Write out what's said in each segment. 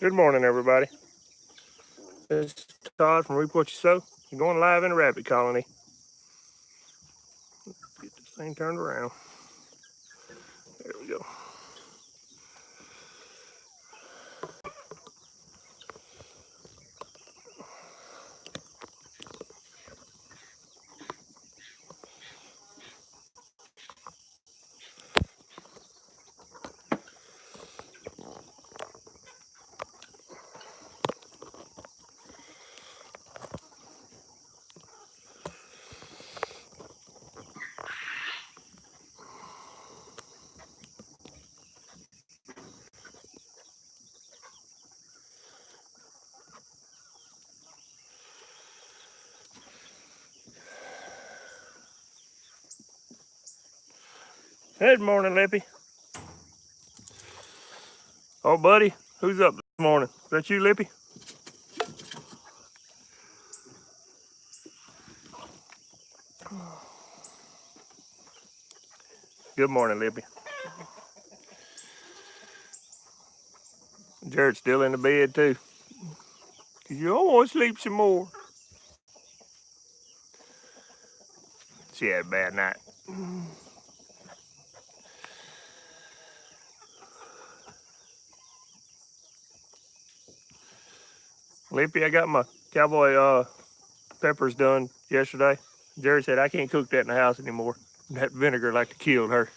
Good morning, everybody. This is Todd from Reap What You Sow. You're going live in a rabbit colony. Let's get this thing turned around. There we go. Good morning, Lippy. Oh, buddy, who's up this morning? Is that you, Lippy? Good morning, Lippy. Jared's still in the bed, too. You don't want to sleep some more. She had a bad night. Lippy, I got my cowboy peppers done yesterday. Jared said I can't cook that in the house anymore. That vinegar like to kill her.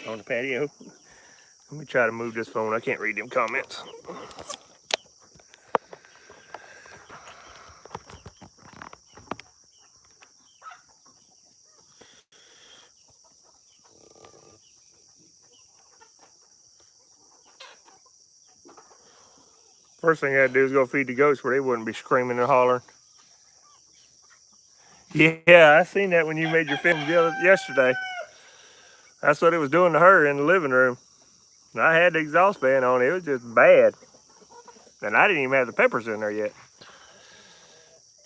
On the patio. Let me try to move this phone. I can't read them comments. First thing I had to do is go feed the goats where they wouldn't be screaming and hollering. Yeah, I seen that when you made your film yesterday. That's what it was doing to her in the living room. I had the exhaust fan on. It was just bad. And I didn't even have the peppers in there yet.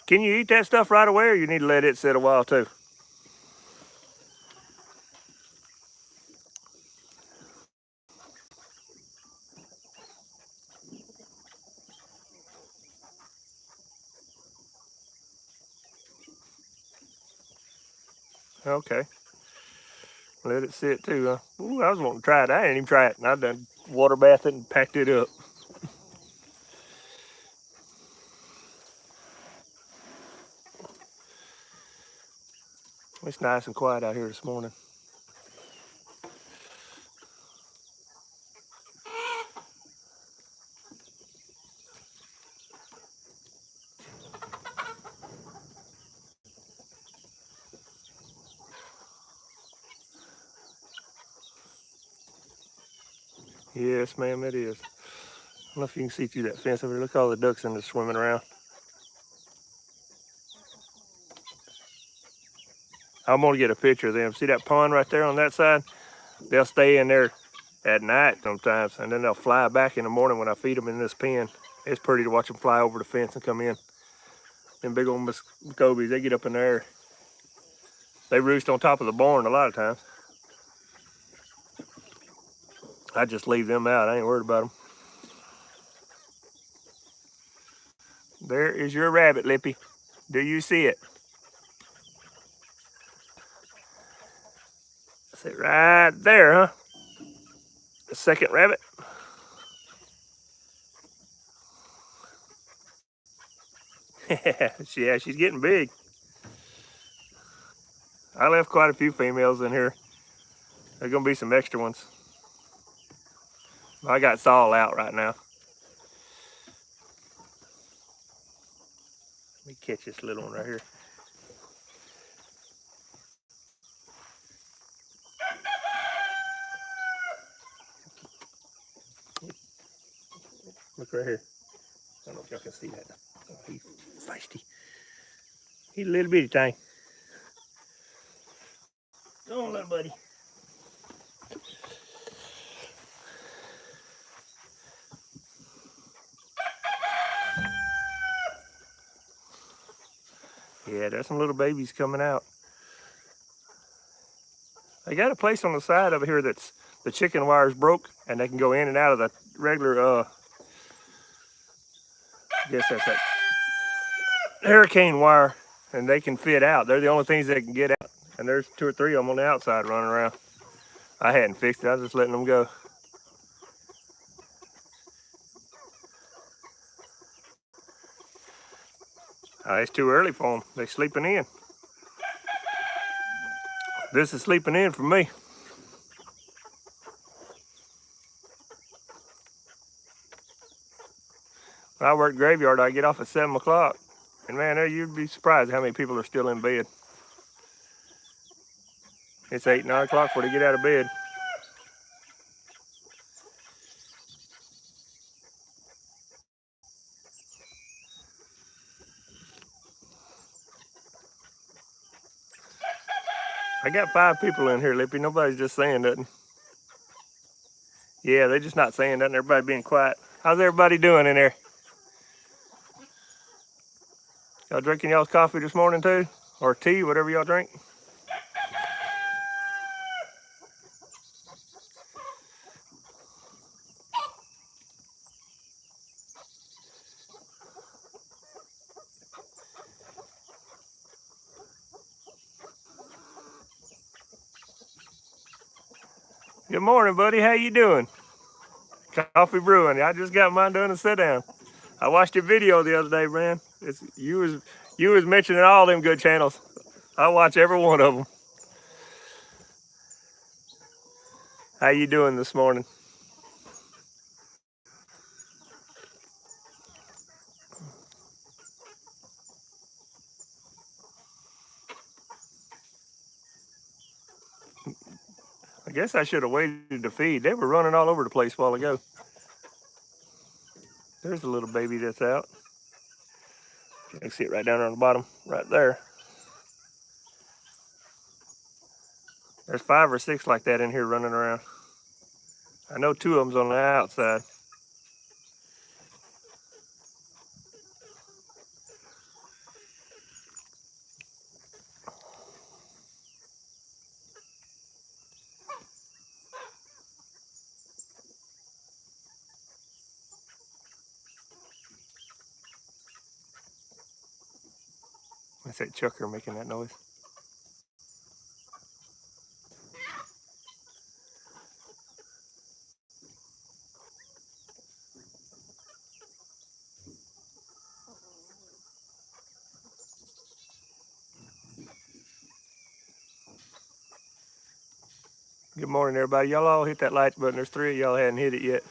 Can you eat that stuff right away, or you need to let it sit a while too? Okay. Let it sit too, huh? Ooh, I was wanting to try it. I didn't even try it. And I done water bathed it and packed it up. It's nice and quiet out here this morning. Yes, ma'am, it is. I don't know if you can see through that fence over there. Look at all the ducks in there swimming around. I'm gonna get a picture of them. See that pond right there on that side? They'll stay in there at night sometimes, and then they'll fly back in the morning when I feed them in this pen. It's pretty to watch them fly over the fence and come in. Them big old Muscovies, they get up in there. They roost on top of the barn a lot of times. I just leave them out. I ain't worried about them. There is your rabbit, Lippy. Do you see it? That's it right there, huh? The second rabbit. Yeah, she's getting big. I left quite a few females in here. There's gonna be some extra ones. I got Saul out right now. Let me catch this little one right here. Look right here. I don't know if y'all can see that. Oh, he's feisty. He's a little bitty thing. Go on, little buddy. Yeah, there's some little babies coming out. They got a place on the side over here that's the chicken wires broke, and they can go in and out of the regular, I guess that's that hurricane wire, and they can fit out. They're the only things that can get out, and there's 2 or 3 of them on the outside running around. I hadn't fixed it. I was just letting them go. It's too early for them. They're sleeping in. This is sleeping in for me. When I work graveyard, I get off at 7 o'clock. And man, you'd be surprised how many people are still in bed. It's 8, 9 o'clock before they get out of bed. I got 5 people in here, Lippy. Nobody's just saying nothing. Yeah, they're just not saying nothing. Everybody being quiet. How's everybody doing in there? Y'all drinking y'all's coffee this morning too? Or tea, whatever y'all drink? Good morning, buddy. How you doing? Coffee brewing. I just got mine done and sit down. I watched your video the other day, man. You was mentioning all them good channels. I watch every one of them. How you doing this morning? I guess I should have waited to feed. They were running all over the place a while ago. There's a little baby that's out. You can see it right down there on the bottom, right there. There's 5 or 6 like that in here running around. I know 2 of them's on the outside. That's that chucker making that noise. Good morning, everybody. Y'all all hit that like button. There's 3 of y'all hadn't hit it yet.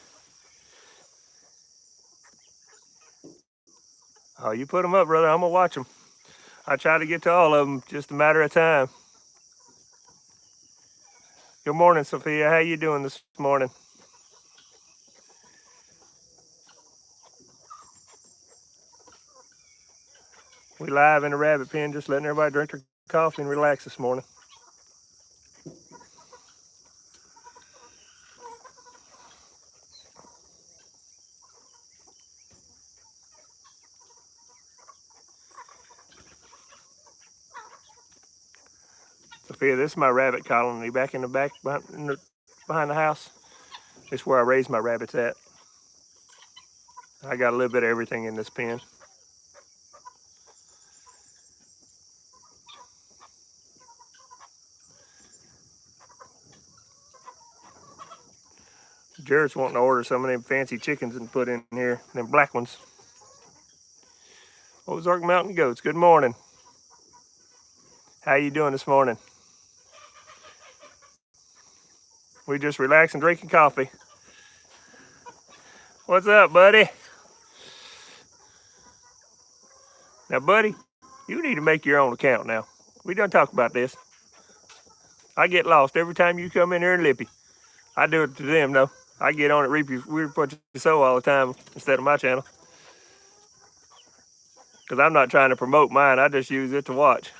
Oh, you put them up, brother. I'm going to watch them. I try to get to all of them, just a matter of time. Good morning, Sophia. How you doing this morning? We live in the rabbit pen, just letting everybody drink their coffee and relax this morning. Sophia, this is my rabbit colony back in the back behind the house. It's where I raise my rabbits at. I got a little bit of everything in this pen. Jared's wanting to order some of them fancy chickens and put in here, them black ones. Ozark Mountain Goats, good morning. How you doing this morning? We just relaxing, drinking coffee. What's up, buddy? Now, buddy, you need to make your own account now. We done talk about this. I get lost every time you come in here and Lippy. I do it to them, though. I get on it, report your Seaux all the time instead of my channel. Because I'm not trying to promote mine. I just use it to watch.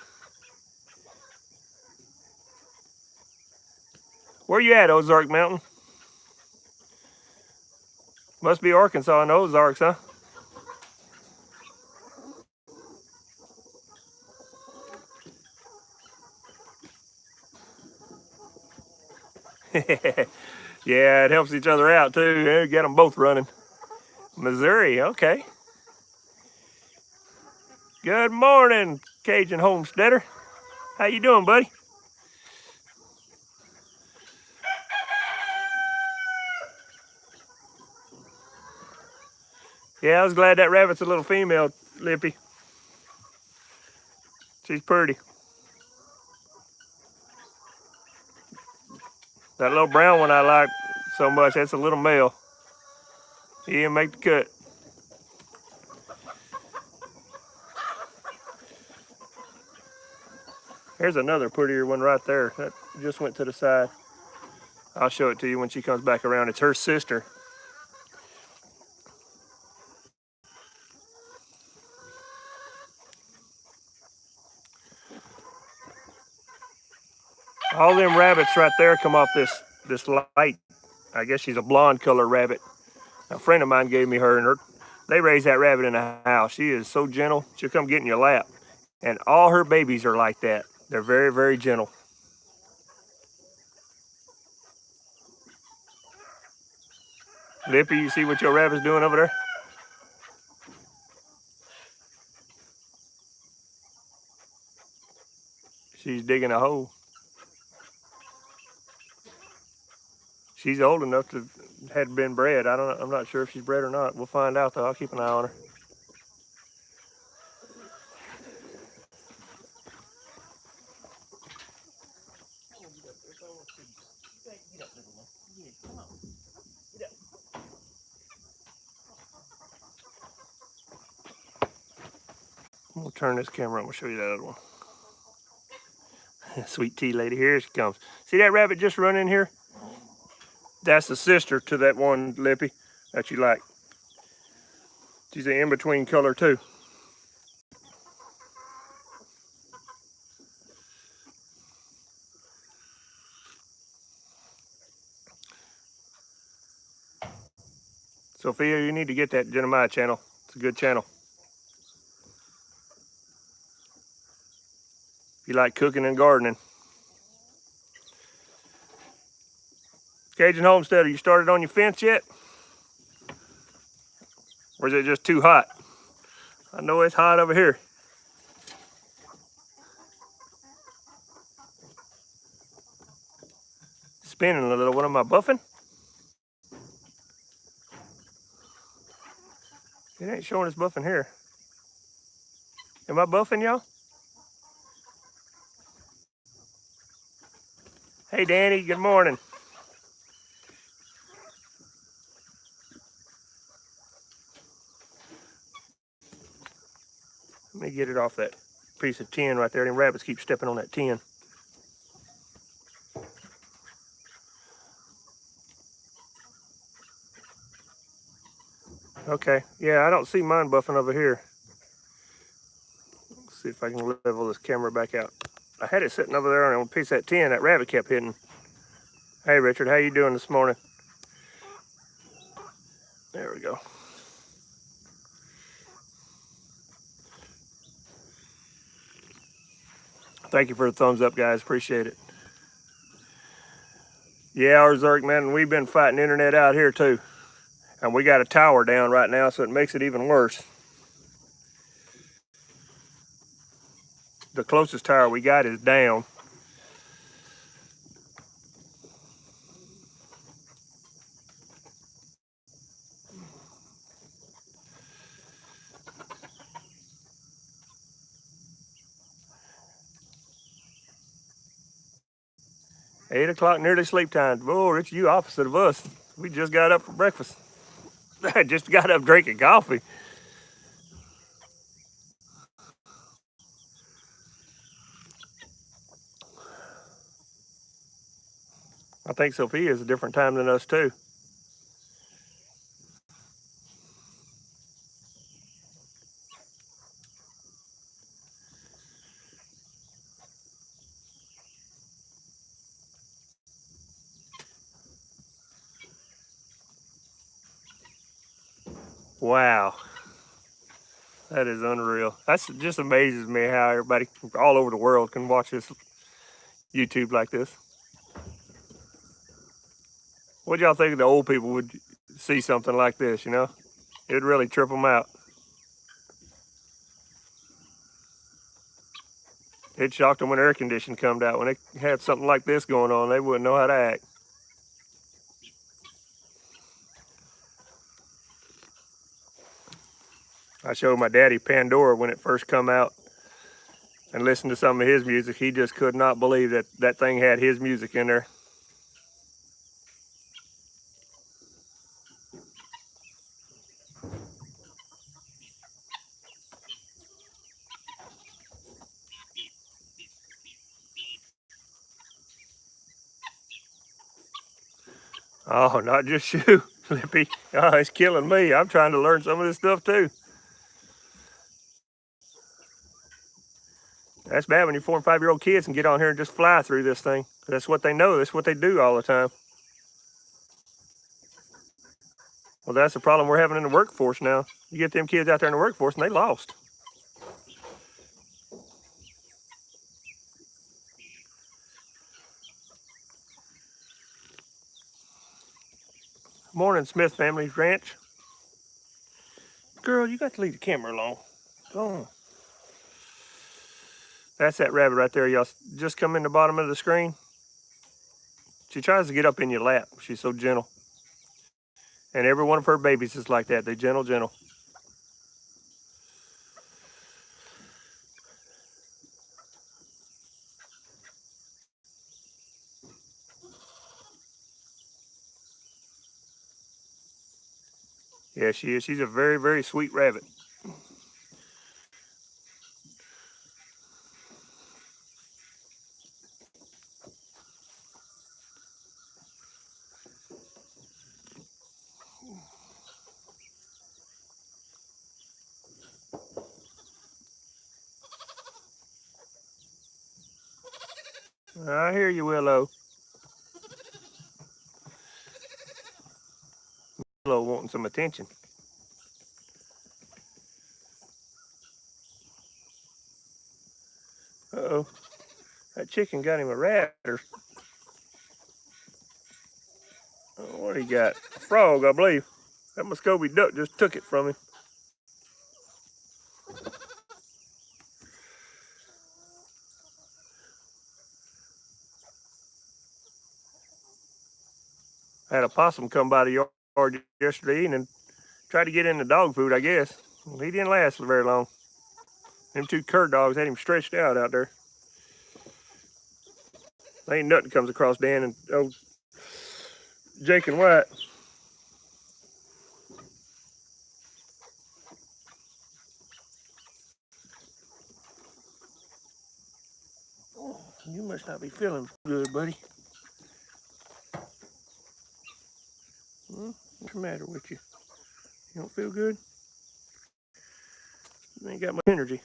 Where you at, Ozark Mountain? Must be Arkansas and Ozarks, huh? Yeah, it helps each other out too. Yeah, get them both running. Missouri, okay. Good morning, Cajun homesteader. How you doing, buddy? Yeah, I was glad that rabbit's a little female, Lippy. She's pretty. That little brown one I like so much, that's a little male. He didn't make the cut. Here's another prettier one right there. That just went to the side. I'll show it to you when she comes back around. It's her sister. All them rabbits right there come off this light. I guess she's a blonde color rabbit. A friend of mine gave me her, and they raise that rabbit in the house. She is so gentle. She'll come get in your lap. And all her babies are like that. They're very, very gentle. Lippy, you see what your rabbit's doing over there? She's digging a hole. She's old enough to had been bred. I'm not sure if she's bred or not. We'll find out though. I'll keep an eye on her. We'll turn this camera on. We'll show you that other one. Sweet tea lady, here she comes. See that rabbit just run in here? That's the sister to that one, Lippy, that you like. She's an in-between color too. Sophia, you need to get that Jeremiah channel. It's a good channel. If you like cooking and gardening. Cajun Homesteader, you started on your fence yet? Or is it just too hot? I know it's hot over here. Spinning a little. What am I buffing? It ain't showing us buffing here. Am I buffing, y'all? Hey, Danny, good morning. Let me get it off that piece of tin right there. Them rabbits keep stepping on that tin. Okay, yeah, I don't see mine buffing over here. Let's see if I can level this camera back out. I had it sitting over there on a piece of that tin. That rabbit kept hitting. Hey, Richard, how you doing this morning? There we go. Thank you for the thumbs up, guys. Appreciate it. Yeah, Ozark, man, we've been fighting internet out here too. And we got a tower down right now, so it makes it even worse. The closest tower we got is down. – 8 o'clock, nearly sleep time. Oh, Rich, you opposite of us. We just got up for breakfast. I just got up drinking coffee. I think Sophia is a different time than us too. Wow. That is unreal. That just amazes me how everybody all over the world can watch this YouTube like this. What y'all think the old people would see something like this, you know? It'd really trip them out. It shocked them when air conditioning come out. When they had something like this going on, they wouldn't know how to act. I showed my daddy Pandora when it first come out and listened to some of his music. He just could not believe that that thing had his music in there. Oh, not just you, Lippy. Oh, it's killing me. I'm trying to learn some of this stuff too. That's bad when your 4 and 5-year-old kids can get on here and just fly through this thing. That's what they know. That's what they do all the time. Well, that's the problem we're having in the workforce now. You get them kids out there in the workforce and they lost. Morning, Smith Family Ranch. Girl, you got to leave the camera alone. Go on. That's that rabbit right there. Y'all just come in the bottom of the screen. She tries to get up in your lap. She's so gentle. And every one of her babies is like that. They're gentle, gentle. Yeah, she is. She's a very, very sweet rabbit. I hear you, Willow. Willow wanting some attention. Uh-oh. That chicken got him a rat or what do he got? A frog, I believe. That Muscovy duck just took it from him. I had a possum come by the yard yesterday evening and tried to get in the dog food, I guess. He didn't last very long. Them 2 cur dogs had him stretched out there. There ain't nothing comes across Dan and Jake and White. Oh, you must not be feeling good, buddy. What's the matter with you? You don't feel good? You ain't got much energy.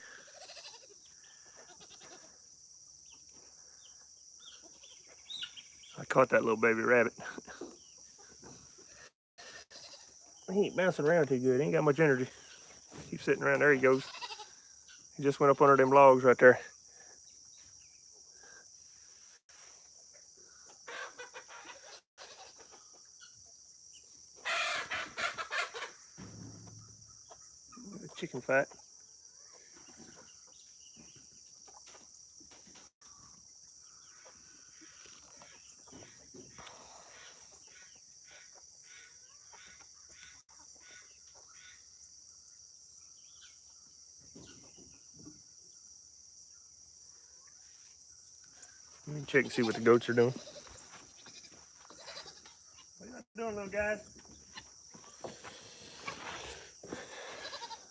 I caught that little baby rabbit. He ain't bouncing around too good. He ain't got much energy. Keep sitting around. There he goes. He just went up under them logs right there. Chicken fight. Let me check and see what the goats are doing. What are you doing, little guys?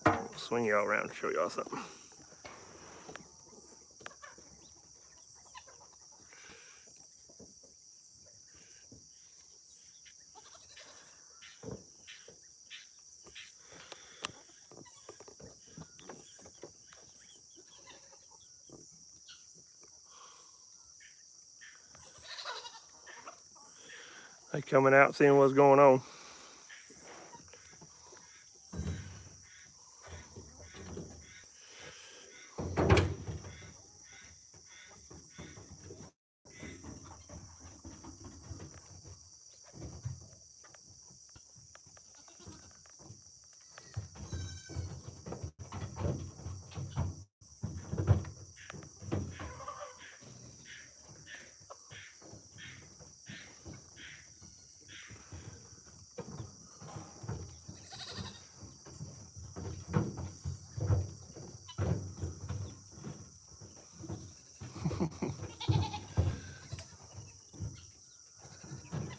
I'll swing y'all around and show y'all something. They coming out, seeing what's going on.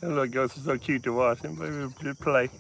That little ghost is so cute to watch. Him baby just play.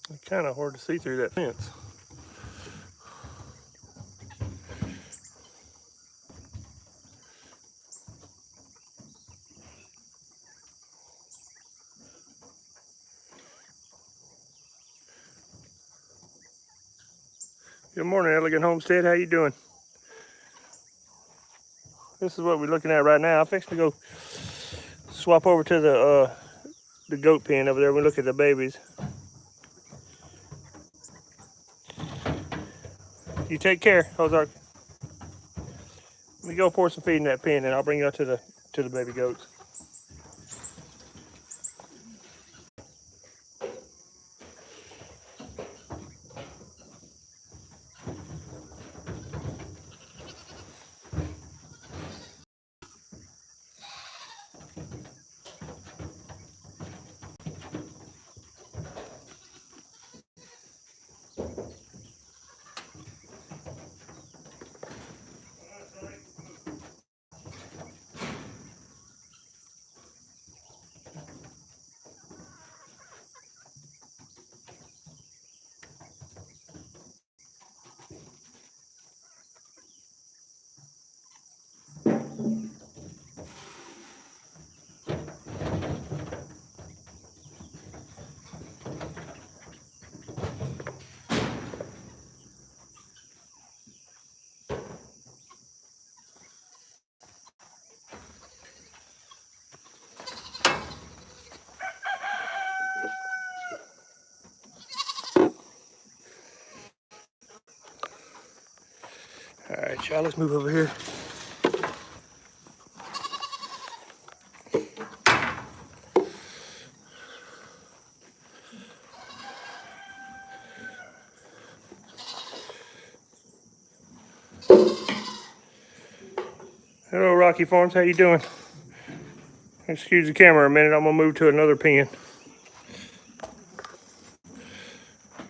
It's kind of hard to see through that fence. Good morning, Elegant Homestead. How you doing? This is what we're looking at right now. I'm fixing to go swap over to the goat pen over there. We look at the babies. You take care, Ozark. Let me go pour some feed in that pen, and I'll bring you out to the baby goats. All right, y'all, let's move over here. Hello, Rocky Farms. How you doing? Excuse the camera a minute. I'm gonna move to another pen.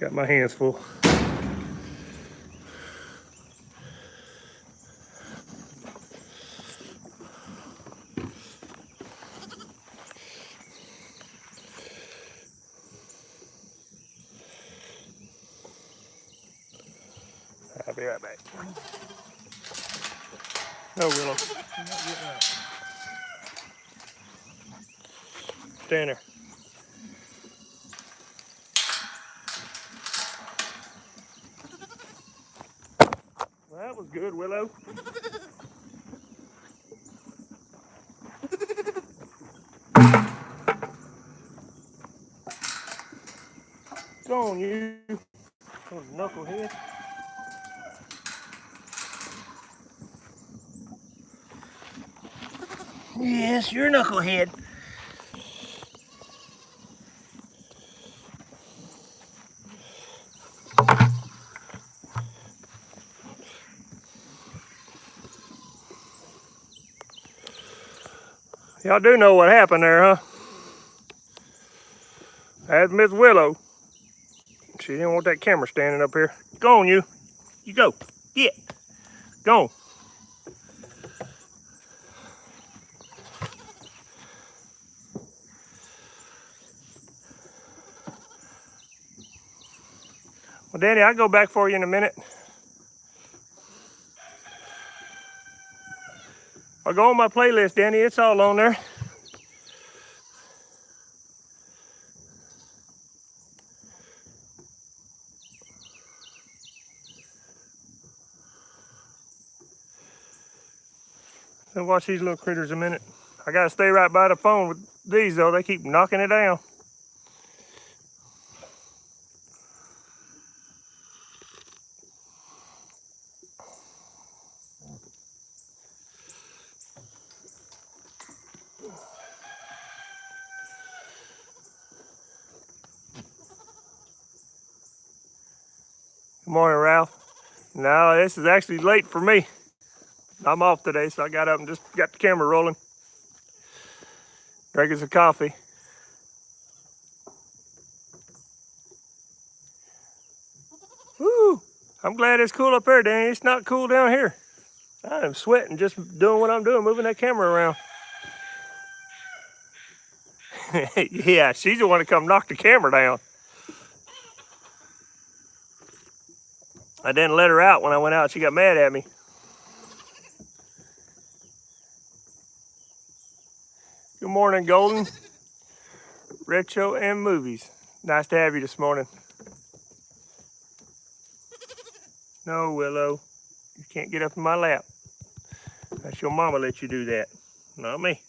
Got my hands full. I'll be right back. No, Willow. Stand there. Well, that was good, Willow. Go on, you. Oh, knucklehead. Yes, you're a knucklehead. Y'all do know what happened there, huh? That's Miss Willow. She didn't want that camera standing up here. Go on, you. You go. Get. Go on. Well, Danny, I'll go back for you in a minute. I'll go on my playlist, Danny. It's all on there. So watch these little critters a minute. I gotta stay right by the phone with these though. They keep knocking it down. Good morning, Ralph. No, this is actually late for me. I'm off today, so I got up and just got the camera rolling. Drinking some coffee. Woo! I'm glad it's cool up there, Danny. It's not cool down here. I am sweating just doing what I'm doing, moving that camera around. Yeah, she's the one to come knock the camera down. I didn't let her out when I went out. She got mad at me. Good morning, Golden. Retro and movies. Nice to have you this morning. No, Willow. You can't get up in my lap. That's your mama let you do that. Not me.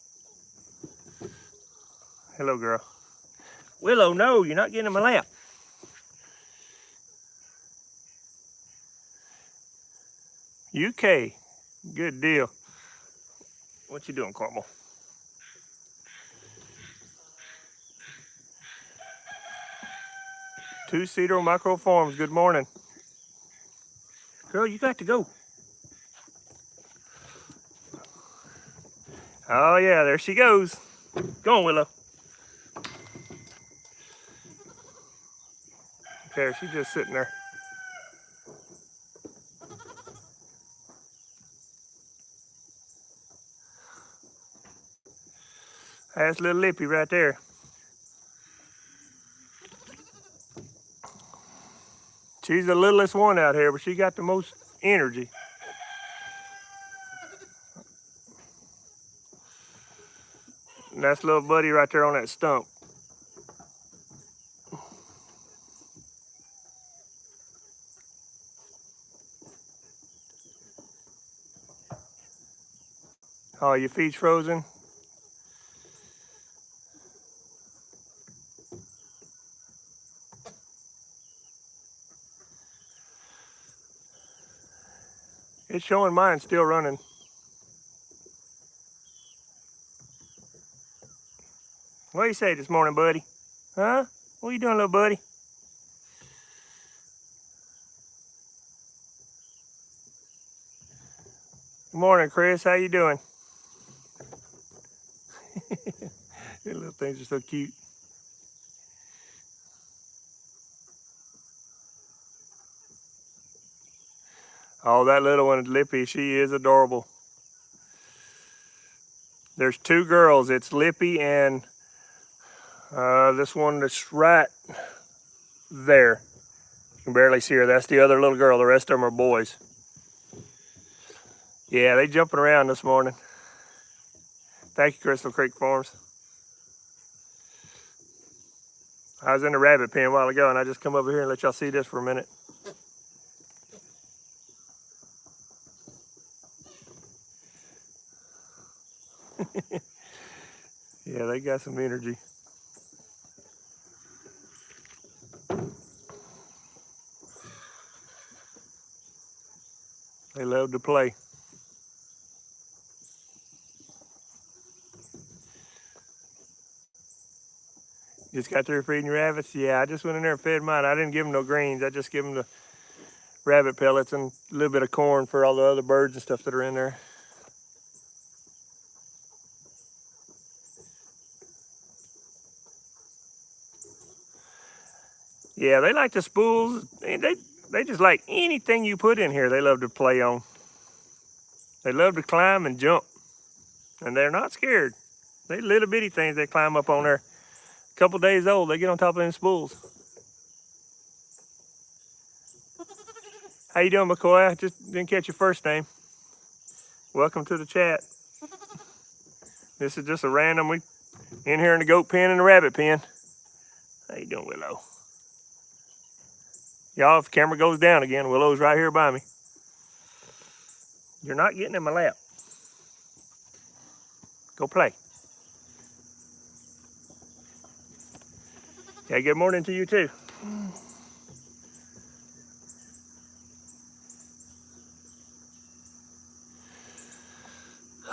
Hello, girl. Willow, no, you're not getting in my lap. UK. Good deal. What you doing, Carmel? Two-seater micro farms. Good morning. Girl, you got to go. Oh, yeah, there she goes. Go on, Willow. There, she's just sitting there. That's little Lippy right there. She's the littlest one out here, but she got the most energy. And that's little buddy right there on that stump. Oh, your feet's frozen? It's showing mine still running. What do you say this morning, buddy? Huh? What are you doing, little buddy? Good morning, Chris. How you doing? The little things are so cute. Oh, that little one, Lippy, she is adorable. There's two girls. It's Lippy and this one that's right there. You can barely see her. That's the other little girl. The rest of them are boys. Yeah, they jumping around this morning. Thank you, Crystal Creek Farms. I was in the rabbit pen a while ago, and I just come over here and let y'all see this for a minute. Yeah, they got some energy. They love to play. Just got through feeding your rabbits? Yeah, I just went in there and fed mine. I didn't give them no greens. I just give them the rabbit pellets and a little bit of corn for all the other birds and stuff that are in there. Yeah, they like the spools. They just like anything you put in here, they love to play on. They love to climb and jump. And they're not scared. They little bitty things they climb up on there. A couple days old, they get on top of them spools. How you doing, McCoy? I just didn't catch your first name. Welcome to the chat. This is just a random, we in here in the goat pen and the rabbit pen. How you doing, Willow? Y'all, if the camera goes down again, Willow's right here by me. You're not getting in my lap. Go play. Yeah, good morning to you too.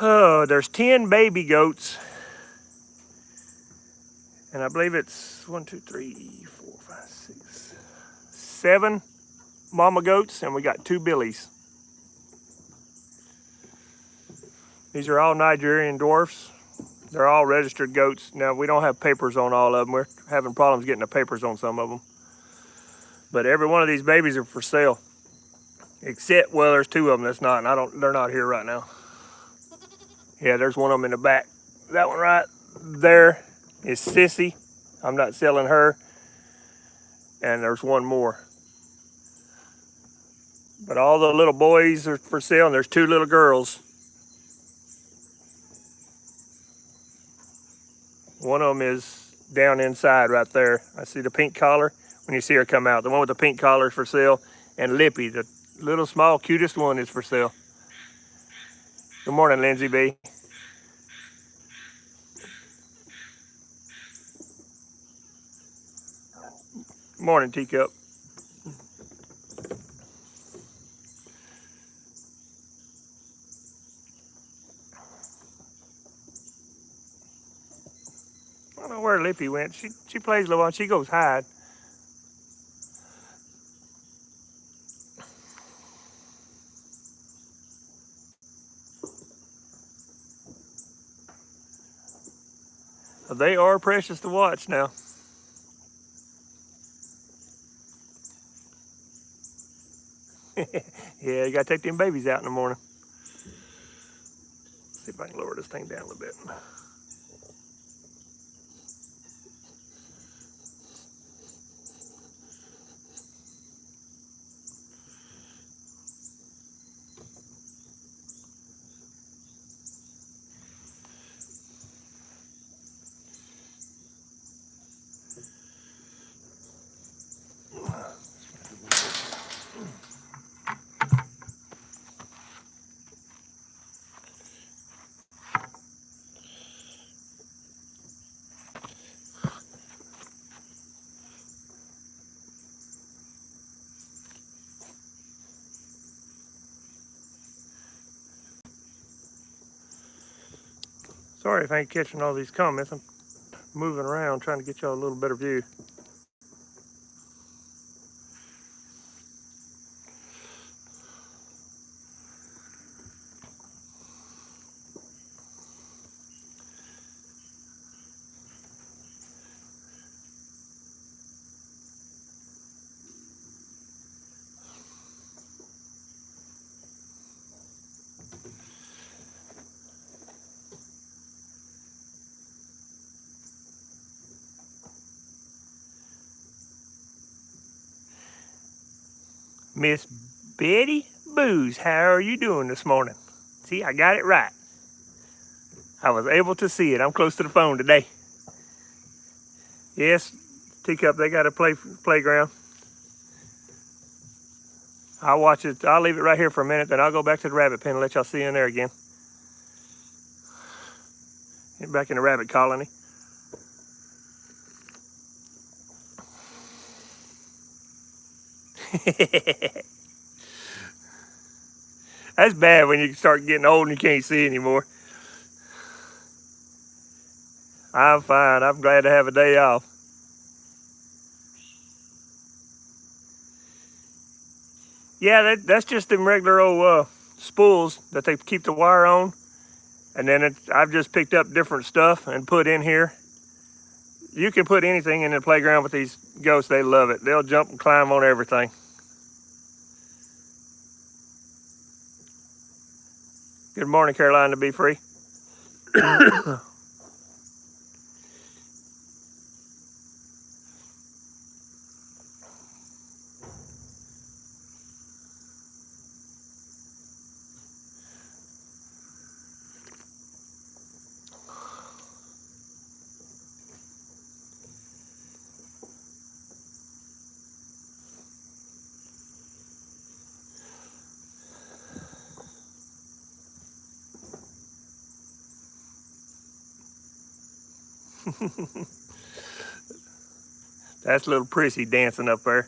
Oh, there's 10 baby goats. And I believe it's 1, 2, 3, 4, 5, 6, 7 mama goats, and we got 2 billies. These are all Nigerian dwarfs. They're all registered goats. Now, we don't have papers on all of them. We're having problems getting the papers on some of them. But every one of these babies are for sale. Except, well, there's 2 of them that's not, and they're not here right now. Yeah, there's one of them in the back. That one right there is Sissy. I'm not selling her. And there's one more. But all the little boys are for sale, and there's 2 little girls. One of them is down inside right there. I see the pink collar when you see her come out. The one with the pink collar is for sale. And Lippy, the little small cutest one, is for sale. Good morning, Lindsay B. Good morning, Teacup. I don't know where Lippy went. She plays a little while. She goes hide. They are precious to watch now. Yeah, you gotta take them babies out in the morning. See if I can lower this thing down a little bit. Sorry if I ain't catching all these comments. I'm moving around trying to get y'all a little better view. Miss Betty Booze, how are you doing this morning? See, I got it right. I was able to see it. I'm close to the phone today. Yes, Teacup, they got a playground. I'll watch it. I'll leave it right here for a minute, then I'll go back to the rabbit pen and let y'all see in there again. Get back in the rabbit colony. That's bad when you start getting old and you can't see anymore. I'm fine. I'm glad to have a day off. Yeah, that's just them regular old spools that they keep the wire on. And then I've just picked up different stuff and put in here. You can put anything in the playground with these goats. They love it. They'll jump and climb on everything. Good morning, Caroline to be free. That's little Prissy dancing up there.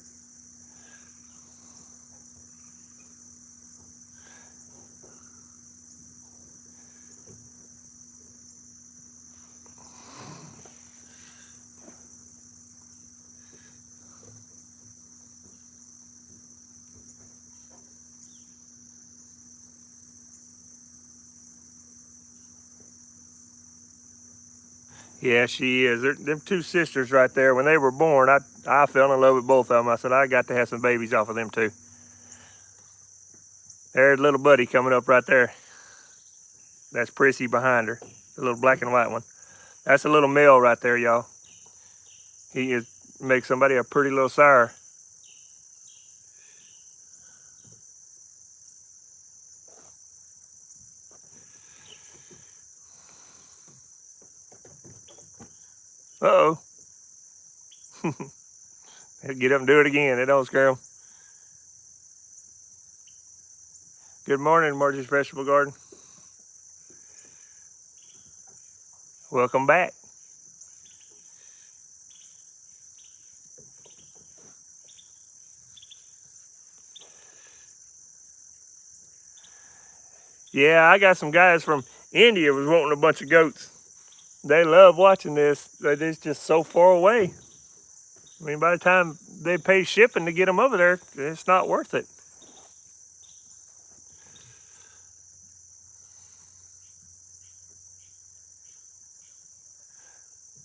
Yeah, she is. Them two sisters right there, when they were born, I fell in love with both of them. I said, I got to have some babies off of them too. There's little buddy coming up right there. That's Prissy behind her, the little black and white one. That's a little male right there, y'all. He makes somebody a pretty little sire. Uh-oh. Get up and do it again. It don't scare them. Good morning, Margie's Vegetable Garden. Welcome back. Yeah, I got some guys from India was wanting a bunch of goats. They love watching this. It's just so far away. I mean, by the time they pay shipping to get them over there, it's not worth it.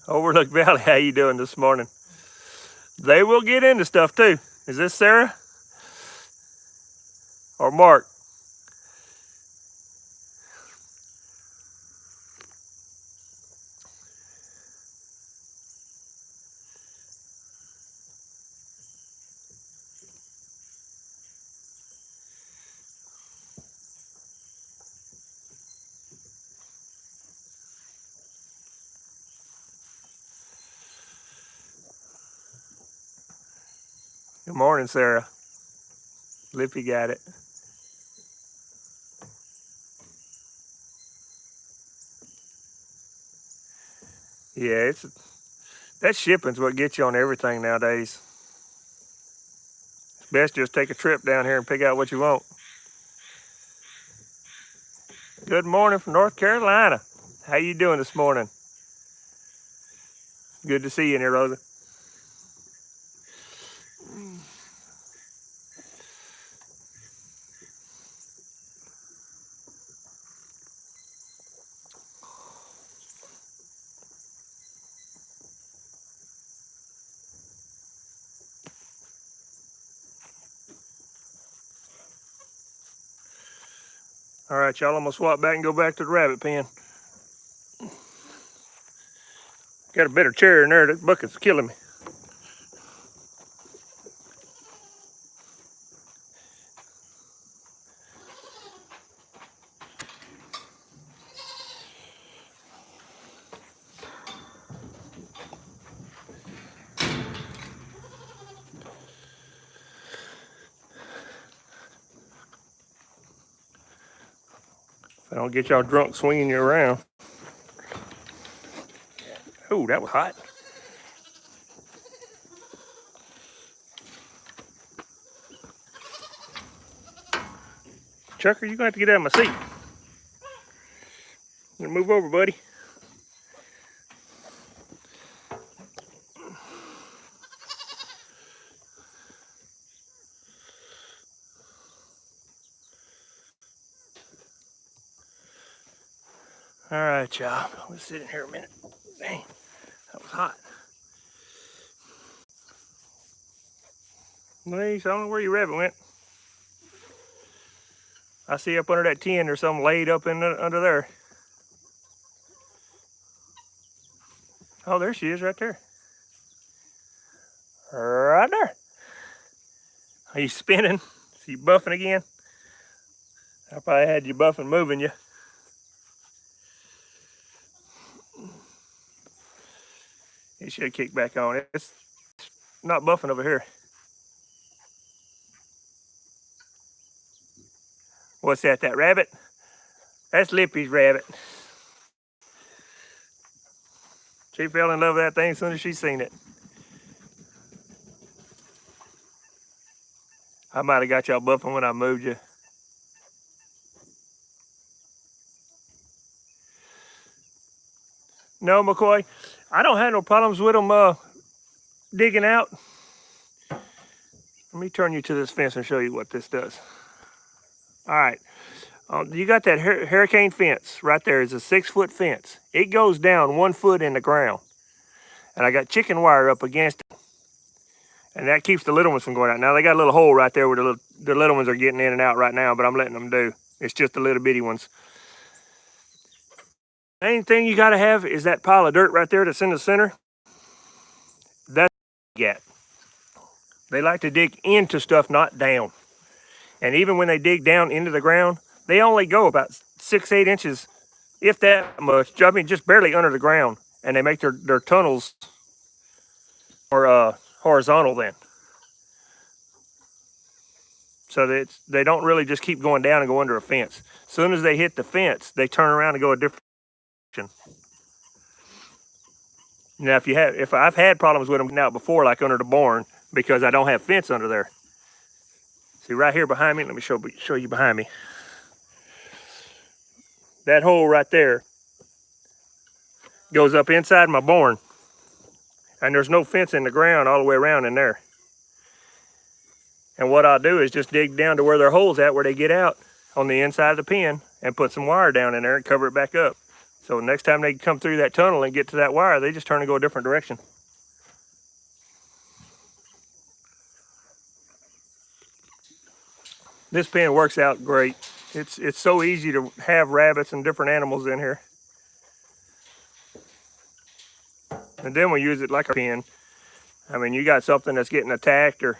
Overlook Valley, how you doing this morning? They will get into stuff too. Is this Sarah or Mark? Good morning, Sarah. Lippy got it. Yeah, that shipping's what gets you on everything nowadays. It's best just take a trip down here and pick out what you want. Good morning from North Carolina. How you doing this morning? Good to see you in here, Rosa. All right, y'all, I'm gonna swap back and go back to the rabbit pen. Got a better chair in there. That bucket's killing me. If I don't get y'all drunk swinging you around. Oh, that was hot. Chucker, you're gonna have to get out of my seat. I'm gonna move over, buddy. All right, y'all. Let's sit in here a minute. Dang, that was hot. Ladies, I don't know where your rabbit went. I see up under that tin there's something laid up under there. Oh, there she is right there. Right there. Are you spinning? Are you buffing again? I probably had you buffing moving you. It should kick back on. It's not buffing over here. What's that, that rabbit? That's Lippy's rabbit. She fell in love with that thing as soon as she seen it. I might have got y'all buffing when I moved you. No, McCoy, I don't have no problems with them digging out. Let me turn you to this fence and show you what this does. All right. You got that hurricane fence right there. It's a 6-foot fence. It goes down 1 foot in the ground. And I got chicken wire up against it. And that keeps the little ones from going out. Now, they got a little hole right there where the little ones are getting in and out right now, but I'm letting them do. It's just the little bitty ones. Main thing you got to have is that pile of dirt right there that's in the center. That's what you get. They like to dig into stuff, not down. And even when they dig down into the ground, they only go about 6-8 inches, if that much. I mean, just barely under the ground. And they make their tunnels more horizontal then. So that they don't really just keep going down and go under a fence. As soon as they hit the fence, they turn around and go a different direction. Now, if I've had problems with them out before, like under the barn, because I don't have fence under there. See right here behind me, let me show you behind me. That hole right there goes up inside my barn. And there's no fence in the ground all the way around in there. And what I'll do is just dig down to where their hole's at, where they get out on the inside of the pen, and put some wire down in there and cover it back up. So next time they come through that tunnel and get to that wire, they just turn and go a different direction. This pen works out great. It's so easy to have rabbits and different animals in here. And then we use it like a pen. I mean, you got something that's getting attacked or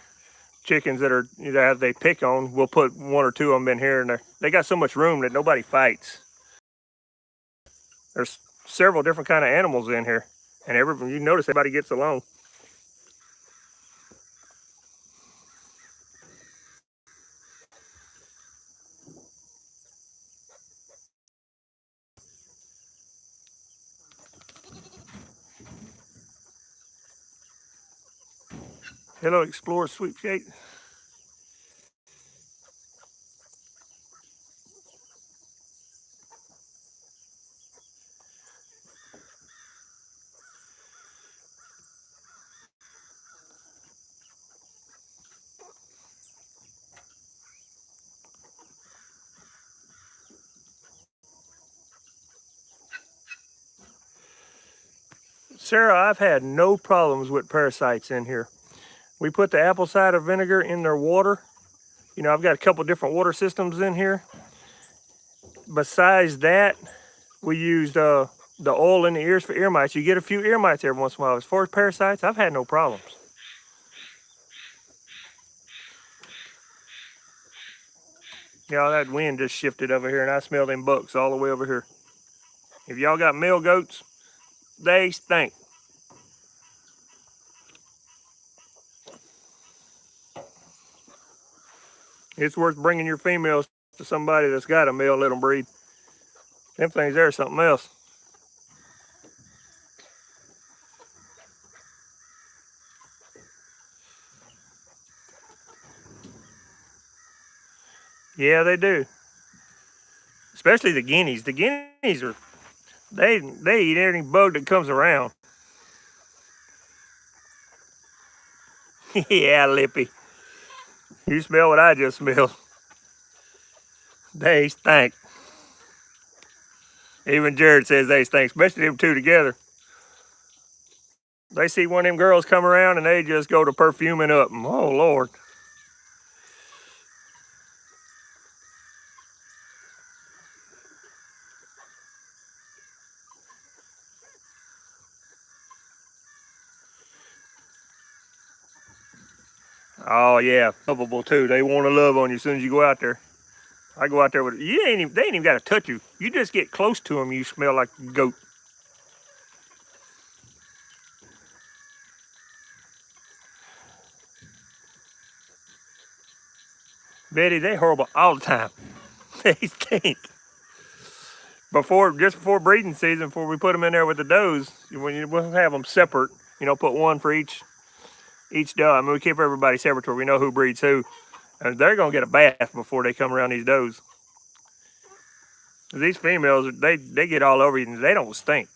chickens that are they pick on, we'll put 1 or 2 of them in here, and they got so much room that nobody fights. There's several different kind of animals in here, and you notice everybody gets along. Hello, Explorer Sweepskate. Sarah, I've had no problems with parasites in here. We put the apple cider vinegar in their water. You know, I've got a couple different water systems in here. Besides that, we used the oil in the ears for ear mites. You get a few ear mites every once in a while. As far as parasites, I've had no problems. Y'all, that wind just shifted over here, and I smell them bucks all the way over here. If y'all got male goats, they stink. It's worth bringing your females to somebody that's got a male, let them breed. Them things there are something else. Yeah, they do. Especially the guineas. The guineas are, they eat any bug that comes around. Yeah, Lippy. You smell what I just smelled. They stink. Even Jared says they stink, especially them two together. They see one of them girls come around and they just go to perfuming up them. Oh, Lord. Oh, yeah, lovable too. They want to love on you as soon as you go out there. I go out there with, they ain't even got to touch you. You just get close to them, you smell like a goat. Betty, they horrible all the time. They stink. just before breeding season, before we put them in there with the does, we'll have them separate. You know, put one for each doe. I mean, we keep everybody separate where we know who breeds who, and they're gonna get a bath before they come around these does. These females, they get all over you and they don't stink.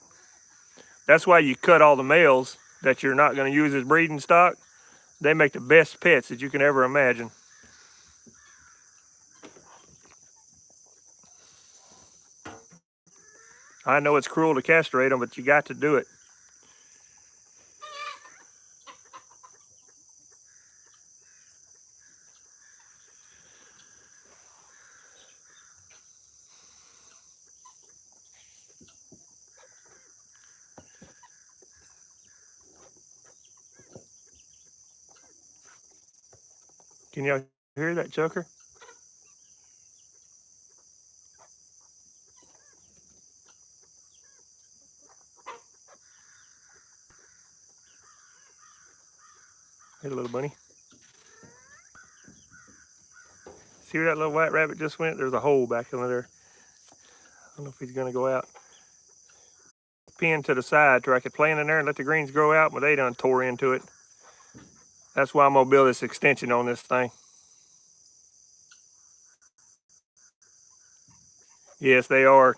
That's why you cut all the males that you're not going to use as breeding stock. They make the best pets that you can ever imagine. I know it's cruel to castrate them, but you got to do it. Can y'all hear that, Chucker? Hey, little bunny. See where that little white rabbit just went? There's a hole back under there. I don't know if he's going to go out. Pin to the side to where I could plant in there and let the greens grow out, but they done tore into it. That's why I'm going to build this extension on this thing. Yes, they are.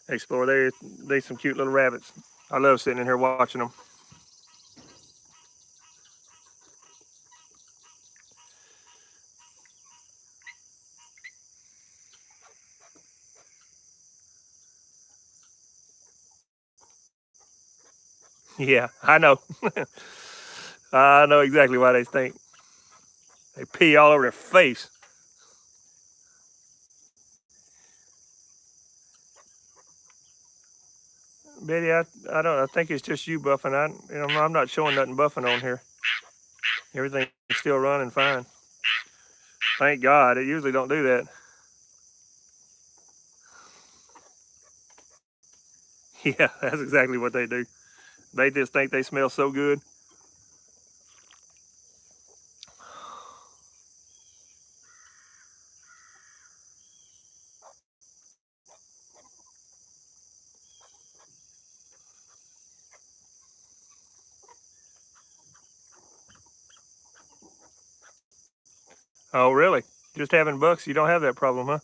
Explorer. They some cute little rabbits. I love sitting in here watching them. Yeah, I know. I know exactly why they stink. They pee all over their face. Betty, I don't. I think it's just you buffing. I'm not showing nothing buffing on here. Everything's still running fine. Thank God. It usually don't do that. Yeah, that's exactly what they do. They just think they smell so good. Oh, really? Just having bucks, you don't have that problem, huh?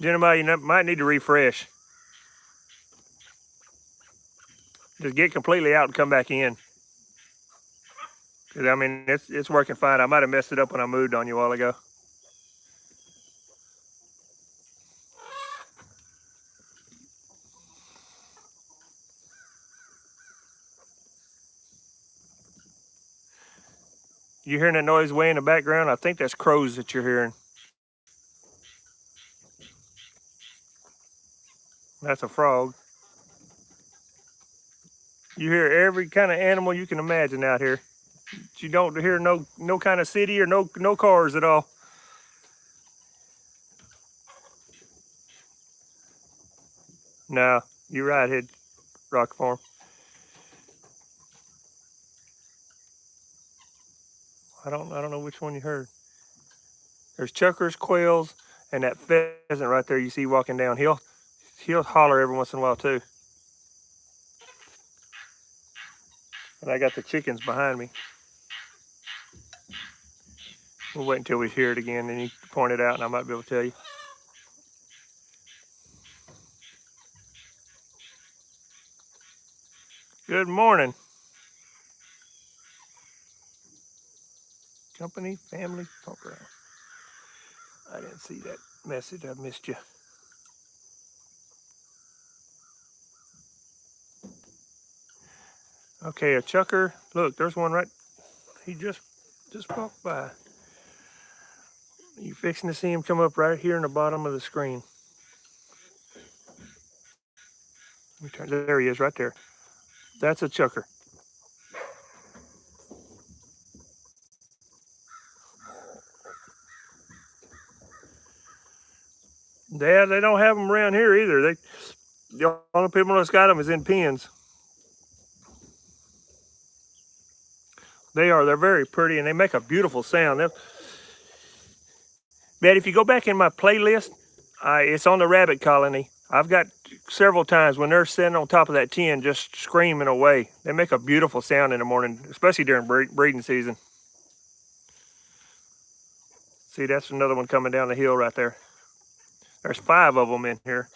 Jeremiah, you might need to refresh. Just get completely out and come back in. Cause I mean, it's working fine. I might have messed it up when I moved on you a while ago. You hearing that noise way in the background? I think that's crows that you're hearing. That's a frog. You hear every kind of animal you can imagine out here. You don't hear no kind of city or no cars at all. No, you're right, head rock farm. I don't know which one you heard. There's chuckers, quails, and that pheasant right there you see walking down. He'll holler every once in a while too. And I got the chickens behind me. We'll wait until we hear it again, and you point it out, and I might be able to tell you. Good morning. Company, family, talk around. I didn't see that message. I missed you. Okay, a chucker. Look, there's one right. He just walked by. You fixing to see him come up right here in the bottom of the screen. There he is, right there. That's a chucker. Yeah, they don't have them around here either. The only people that's got them is in pens. They're very pretty, and they make a beautiful sound. But if you go back in my playlist, it's on the rabbit colony. I've got several times when they're sitting on top of that tin just screaming away. They make a beautiful sound in the morning, especially during breeding season. See, that's another one coming down the hill right there. There's 5 of them in here.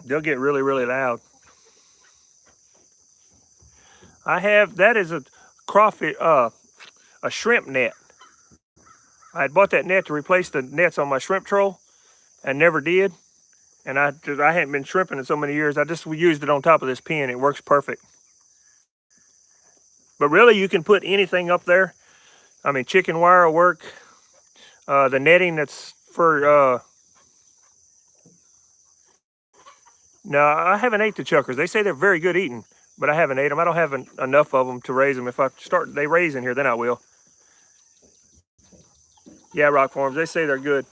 They'll get really, really loud. That is a crawfish, a shrimp net. I had bought that net to replace the nets on my shrimp troll and never did. And I hadn't been shrimping in so many years. I just used it on top of this pen. It works perfect. But really, you can put anything up there. I mean, chicken wire will work. The netting that's for, no, I haven't ate the chuckers. They say they're very good eating, but I haven't ate them. I don't have enough of them to raise them. If they raise in here, then I will. Yeah, Rock Farms, they say they're good.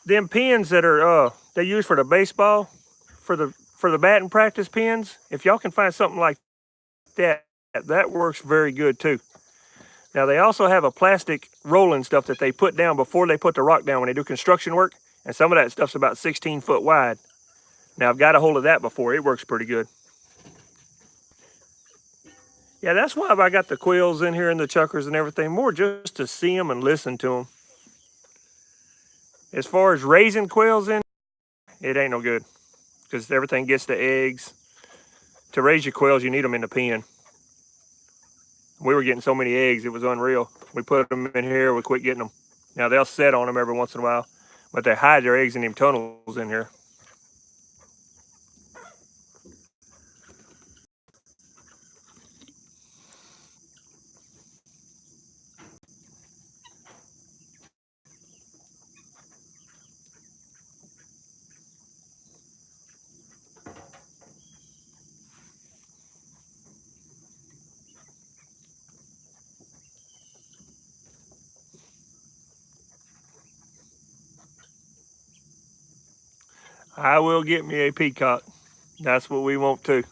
Them pins that are, they use for the baseball, for the batting practice pins, if y'all can find something like that, that works very good too. Now they also have a plastic rolling stuff that they put down before they put the rock down when they do construction work, and some of that stuff's about 16 foot wide. Now I've got a hold of that before. It works pretty good. Yeah, that's why I got the quills in here and the chuckers and everything, more just to see them and listen to them. As far as raising quails in, it ain't no good because everything gets the eggs. To raise your quails, you need them in the pen. We were getting so many eggs, it was unreal. We put them in here, we quit getting them. Now they'll set on them every once in a while, but they hide their eggs in them tunnels in here. I will get me a peacock. That's what we want too.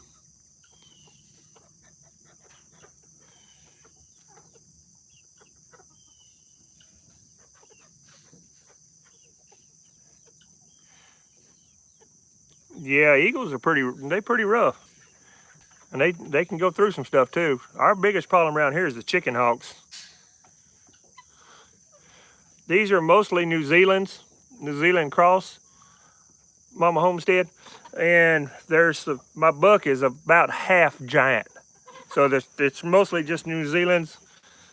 Yeah, eagles are pretty rough. And they can go through some stuff too. Our biggest problem around here is the chicken hawks. These are mostly New Zealand cross, Mama Homestead. And my buck is about half giant. So it's mostly just New Zealand's,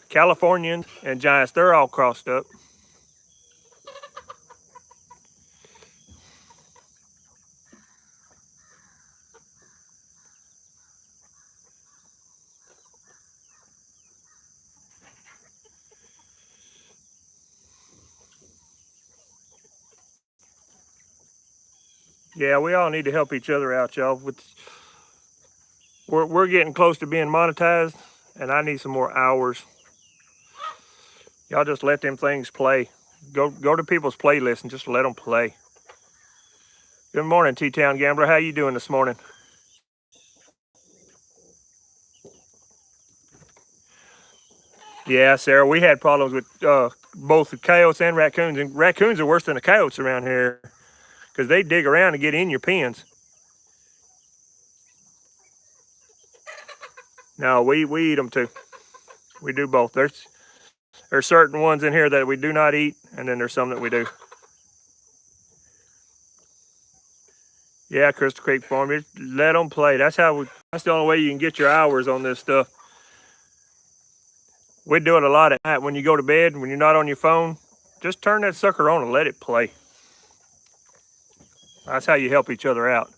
Californians, and giants. They're all crossed up. Yeah, we all need to help each other out, y'all. We're getting close to being monetized, and I need some more hours. Y'all just let them things play. Go to people's playlists and just let them play. Good morning, T-Town Gambler. How you doing this morning? Yeah, Sarah, we had problems with both the coyotes and raccoons are worse than the coyotes around here because they dig around and get in your pens. No, we eat them too. We do both. There's certain ones in here that we do not eat, and then there's some that we do. Yeah, Crystal Creek Farm. Just let them play. That's the only way you can get your hours on this stuff. We do it a lot at night when you go to bed, when you're not on your phone. Just turn that sucker on and let it play. That's how you help each other out.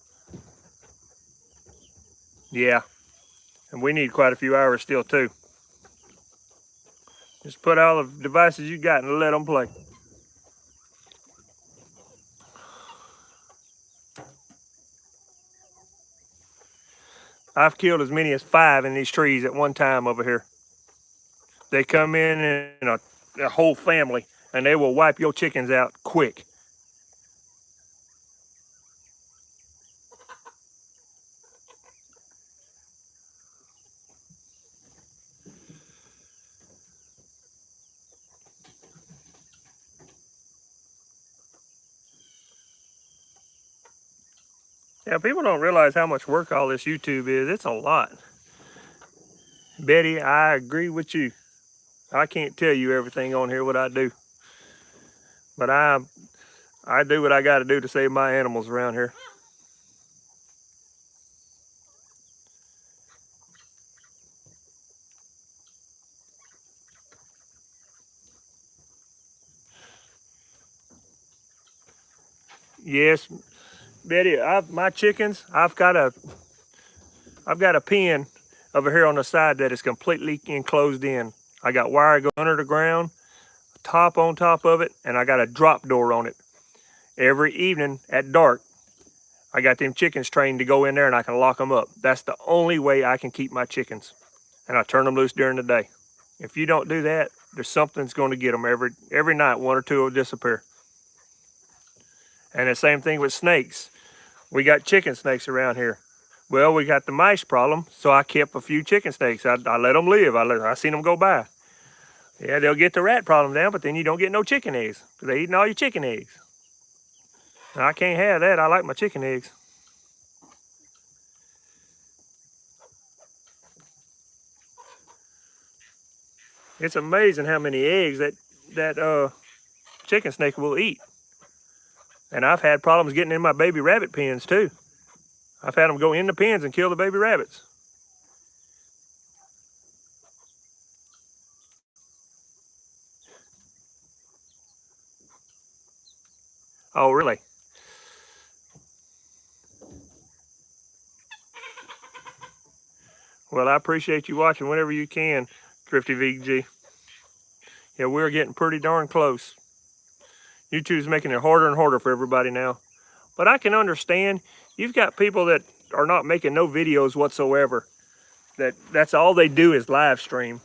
Yeah, and we need quite a few hours still too. Just put all the devices you got and let them play. I've killed as many as 5 in these trees at one time over here. They come in a whole family, and they will wipe your chickens out quick. Yeah, people don't realize how much work all this YouTube is. It's a lot. Betty, I agree with you. I can't tell you everything on here what I do, but I do what I got to do to save my animals around here. Yes, Betty, my chickens, I've got a pen over here on the side that is completely enclosed in. I got wire going under the ground, top on top of it, and I got a drop door on it. Every evening at dark, I got them chickens trained to go in there and I can lock them up. That's the only way I can keep my chickens. And I turn them loose during the day. If you don't do that, there's something's going to get them every night. One or two will disappear. And the same thing with snakes. We got chicken snakes around here. Well, we got the mice problem, so I kept a few chicken snakes. I let them live. I seen them go by. Yeah, they'll get the rat problem down, but then you don't get no chicken eggs because they're eating all your chicken eggs. And I can't have that. I like my chicken eggs. It's amazing how many eggs that chicken snake will eat. And I've had problems getting in my baby rabbit pens too. I've had them go in the pens and kill the baby rabbits. Oh, really? Well, I appreciate you watching whenever you can, Thrifty VG. Yeah, we're getting pretty darn close. YouTube's making it harder and harder for everybody now. But I can understand, you've got people that are not making no videos whatsoever. That's all they do is live stream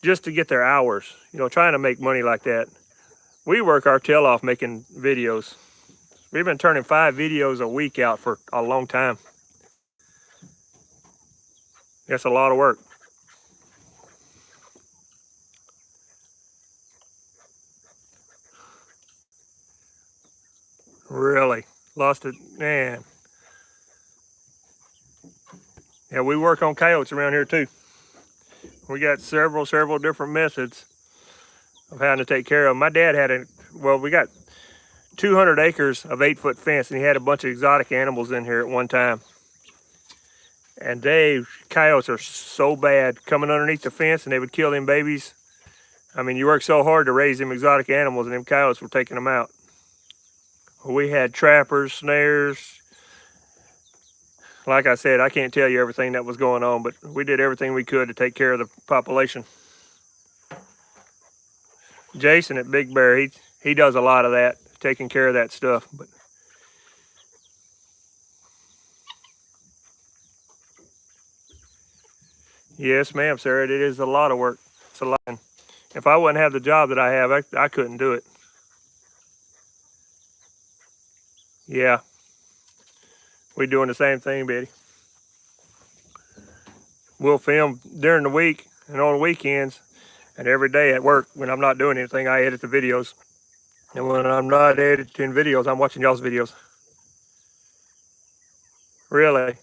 just to get their hours, trying to make money like that. We work our tail off making videos. We've been turning 5 videos a week out for a long time. That's a lot of work. Really. Lost it, man. Yeah, we work on coyotes around here too. We got several different methods of how to take care of them. My dad had we got 200 acres of 8-foot fence, and he had a bunch of exotic animals in here at one time. And coyotes are so bad coming underneath the fence, and they would kill them babies. I mean, you work so hard to raise them exotic animals, and them coyotes were taking them out. We had trappers, snares. Like I said, I can't tell you everything that was going on, but we did everything we could to take care of the population. Jason at Big Bear, he does a lot of that, taking care of that stuff. But yes, ma'am, Sarah, it is a lot of work. It's a lot. If I wouldn't have the job that I have, I couldn't do it. Yeah, we're doing the same thing, Betty. We'll film during the week and on weekends, and every day at work when I'm not doing anything, I edit the videos. And when I'm not editing videos, I'm watching y'all's videos. Really.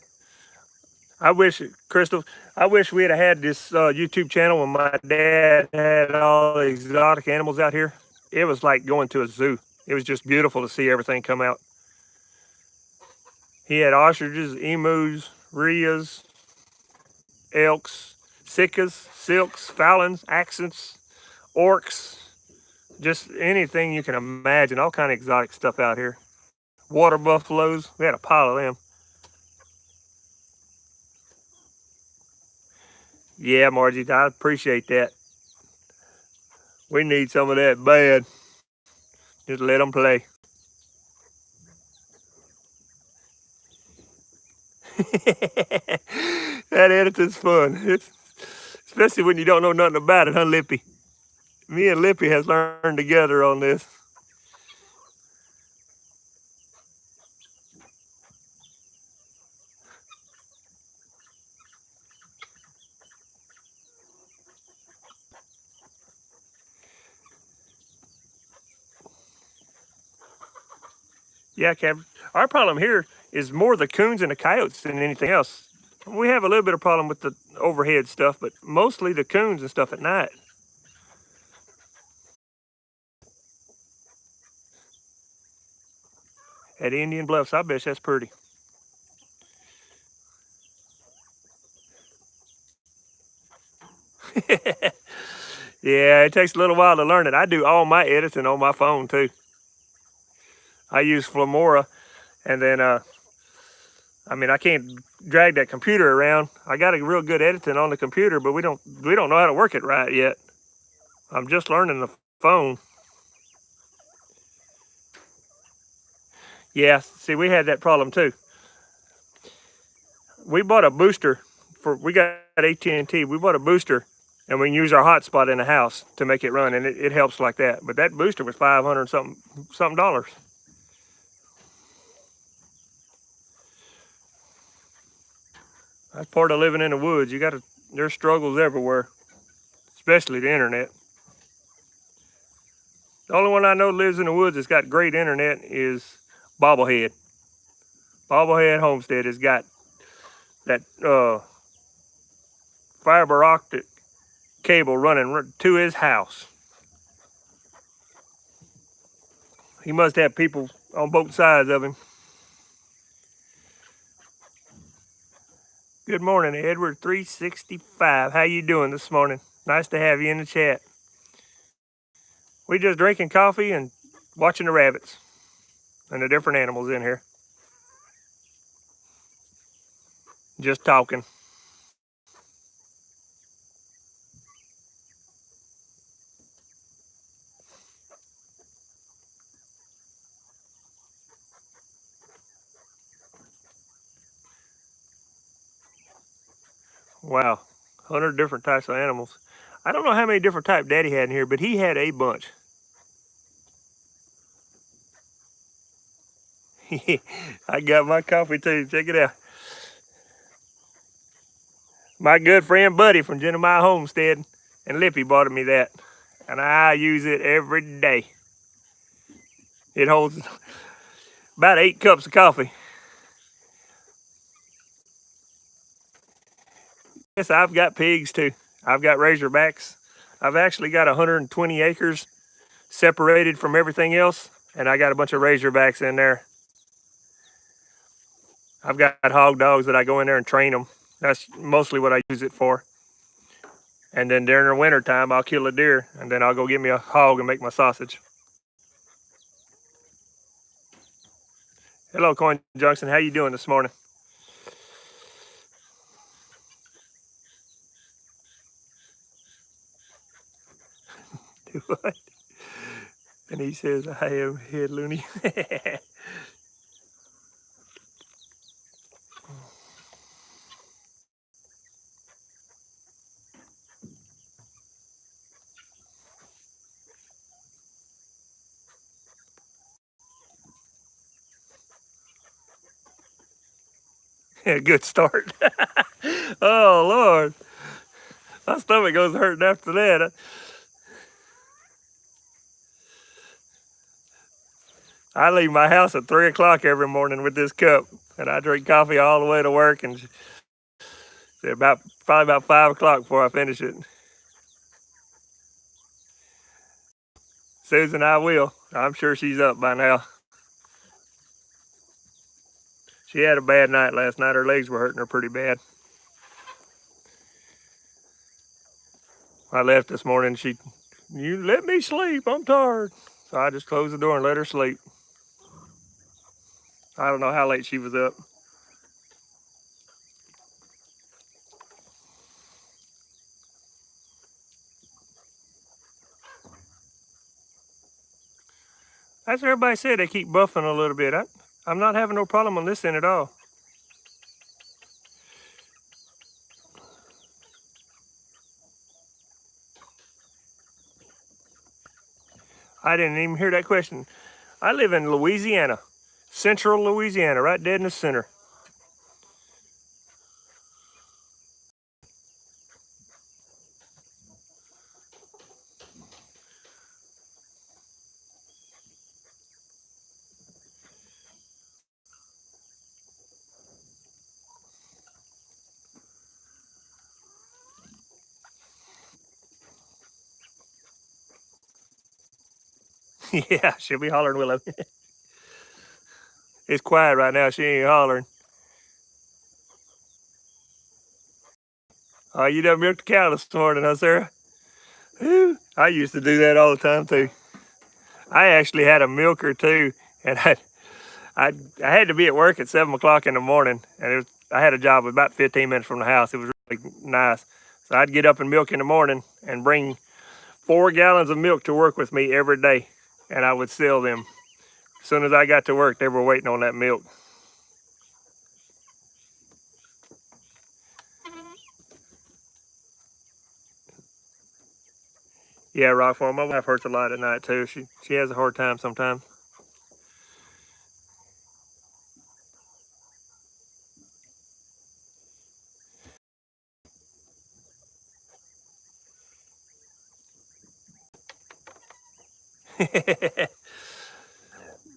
I wish, Crystal, I wish we had this YouTube channel when my dad had all the exotic animals out here. It was like going to a zoo. It was just beautiful to see everything come out. He had ostriches, emus, rheas, elks, sicas, silks, falins, accents, orcs, just anything you can imagine. All kind of exotic stuff out here. Water buffaloes, we had a pile of them. Yeah, Margie, I appreciate that. We need some of that bad. Just let them play. That editing's fun. Especially when you don't know nothing about it, huh, Lippy? Me and Lippy has learned together on this. Yeah, Cap. Our problem here is more the coons and the coyotes than anything else. We have a little bit of problem with the overhead stuff, but mostly the coons and stuff at night. At Indian Bluffs, I bet that's pretty. Yeah, it takes a little while to learn it. I do all my editing on my phone too. I use Flamora, and then I mean, I can't drag that computer around. I got a real good editing on the computer, but we don't know how to work it right yet. I'm just learning the phone. Yeah, see, we had that problem too. We bought a booster we got AT&T. We bought a booster, and we can use our hotspot in the house to make it run, and it helps like that. But that booster was $500 something dollars. That's part of living in the woods. There's struggles everywhere, especially the internet. The only one I know lives in the woods that's got great internet is Bobblehead. Bobblehead Homestead has got that fiber optic cable running to his house. He must have people on both sides of him. Good morning, Edward 365. How you doing this morning? Nice to have you in the chat. We just drinking coffee and watching the rabbits and the different animals in here. Just talking. Wow, 100 different types of animals. I don't know how many different types Daddy had in here, but he had a bunch. I got my coffee too. Check it out. My good friend Buddy from Jeremiah Homestead and Lippy bought me that, and I use it every day. It holds about 8 cups of coffee. Yes, I've got pigs too. I've got razorbacks. I've actually got 120 acres separated from everything else, and I got a bunch of razorbacks in there. I've got hog dogs that I go in there and train them. That's mostly what I use it for. And then during the winter time, I'll kill a deer, and then I'll go get me a hog and make my sausage. Hello, Coin Junction. How you doing this morning? Do what? And he says, I am head loony. Good start. Oh, Lord. My stomach goes hurting after that. I leave my house at 3 o'clock every morning with this cup, and I drink coffee all the way to work, and probably about 5 o'clock before I finish it. Susan, I will. I'm sure she's up by now. She had a bad night last night. Her legs were hurting her pretty bad. I left this morning. You let me sleep. I'm tired. So I just closed the door and let her sleep. I don't know how late she was up. That's what everybody said. They keep buffing a little bit. I'm not having no problem on this end at all. I didn't even hear that question. I live in Louisiana, central Louisiana, right dead in the center. Yeah, she'll be hollering, Willow. It's quiet right now. She ain't hollering. Oh, you done milked the cow this morning, huh, Sarah? Whew. I used to do that all the time, too. I actually had a milker, too, and I had to be at work at 7 o'clock in the morning, and I had a job about 15 minutes from the house. It was really nice. So I'd get up and milk in the morning and bring 4 gallons of milk to work with me every day, and I would sell them. As soon as I got to work, they were waiting on that milk. Yeah, Rockform, my wife hurts a lot at night too. She has a hard time sometimes.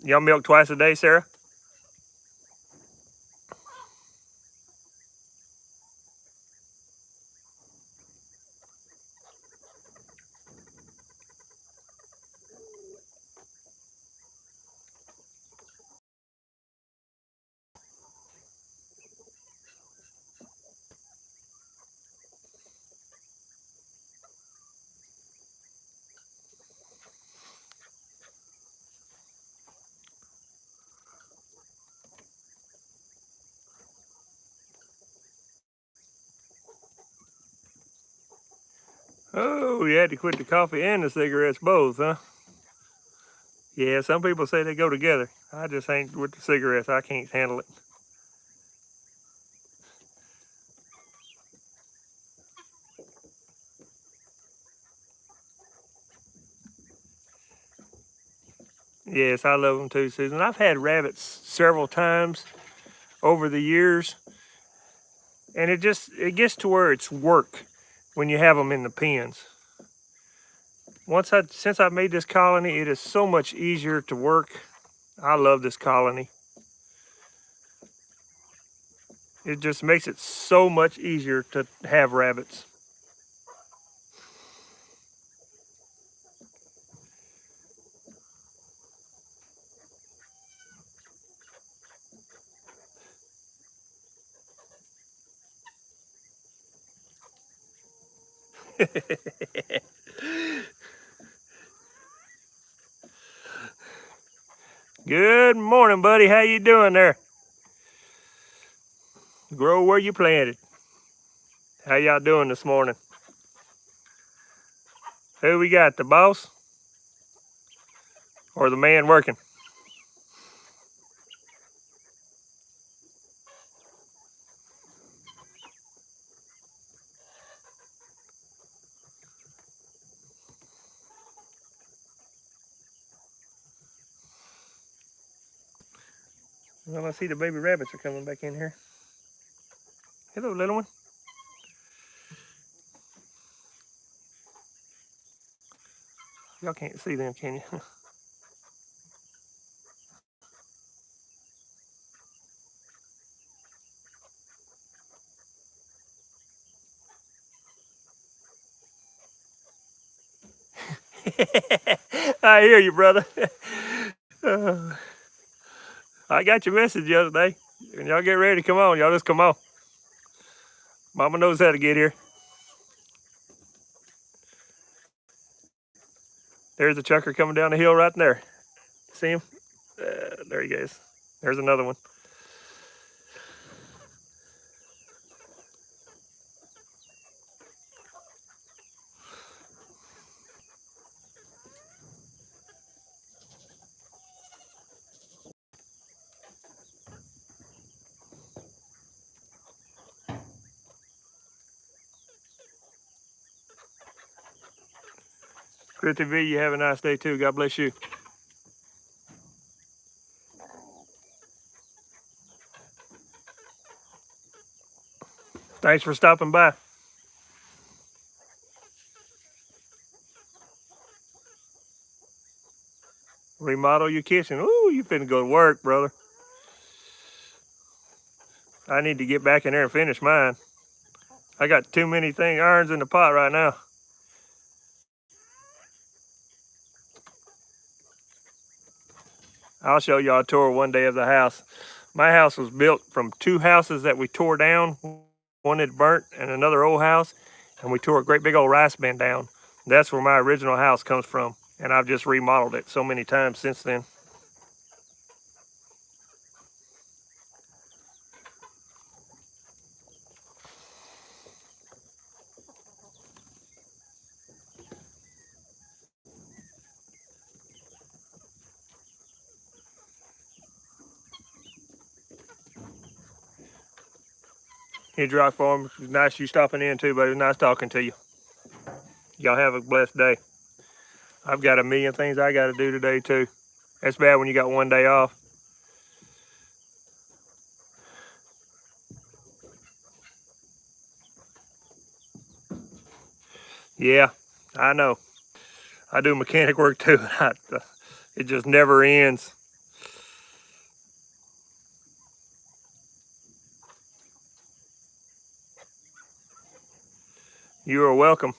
Y'all milk twice a day, Sarah? Oh, you had to quit the coffee and the cigarettes both, huh? Yeah, some people say they go together. I just ain't with the cigarettes. I can't handle it. Yes, I love them too, Susan. I've had rabbits several times over the years, and it gets to where it's work when you have them in the pens. Since I made this colony, it is so much easier to work. I love this colony. It just makes it so much easier to have rabbits. Good morning, buddy. How you doing there? Grow where you planted. How y'all doing this morning? Who we got, the boss or the man working? Well, I see the baby rabbits are coming back in here. Hello, little one. Y'all can't see them, can you? I hear you, brother. Uh, I got your message the other day. When y'all get ready to come on, y'all just come on. Mama knows how to get here. There's a chucker coming down the hill right there. See him? There he goes. There's another one. Christy V, you have a nice day too. God bless you. Thanks for stopping by. Remodel your kitchen. Ooh, you finna go to work, brother. I need to get back in there and finish mine. I got too many irons in the pot right now. I'll show y'all a tour one day of the house. My house was built from 2 houses that we tore down. One had burnt and another old house. And we tore a great big old rice bin down. That's where my original house comes from. And I've just remodeled it so many times since then. Hey, Dry Farm, it's nice you stopping in too, but it's nice talking to you. Y'all have a blessed day. I've got a million things I got to do today too. That's bad when you got one day off. Yeah, I know. I do mechanic work too. It just never ends. You are welcome.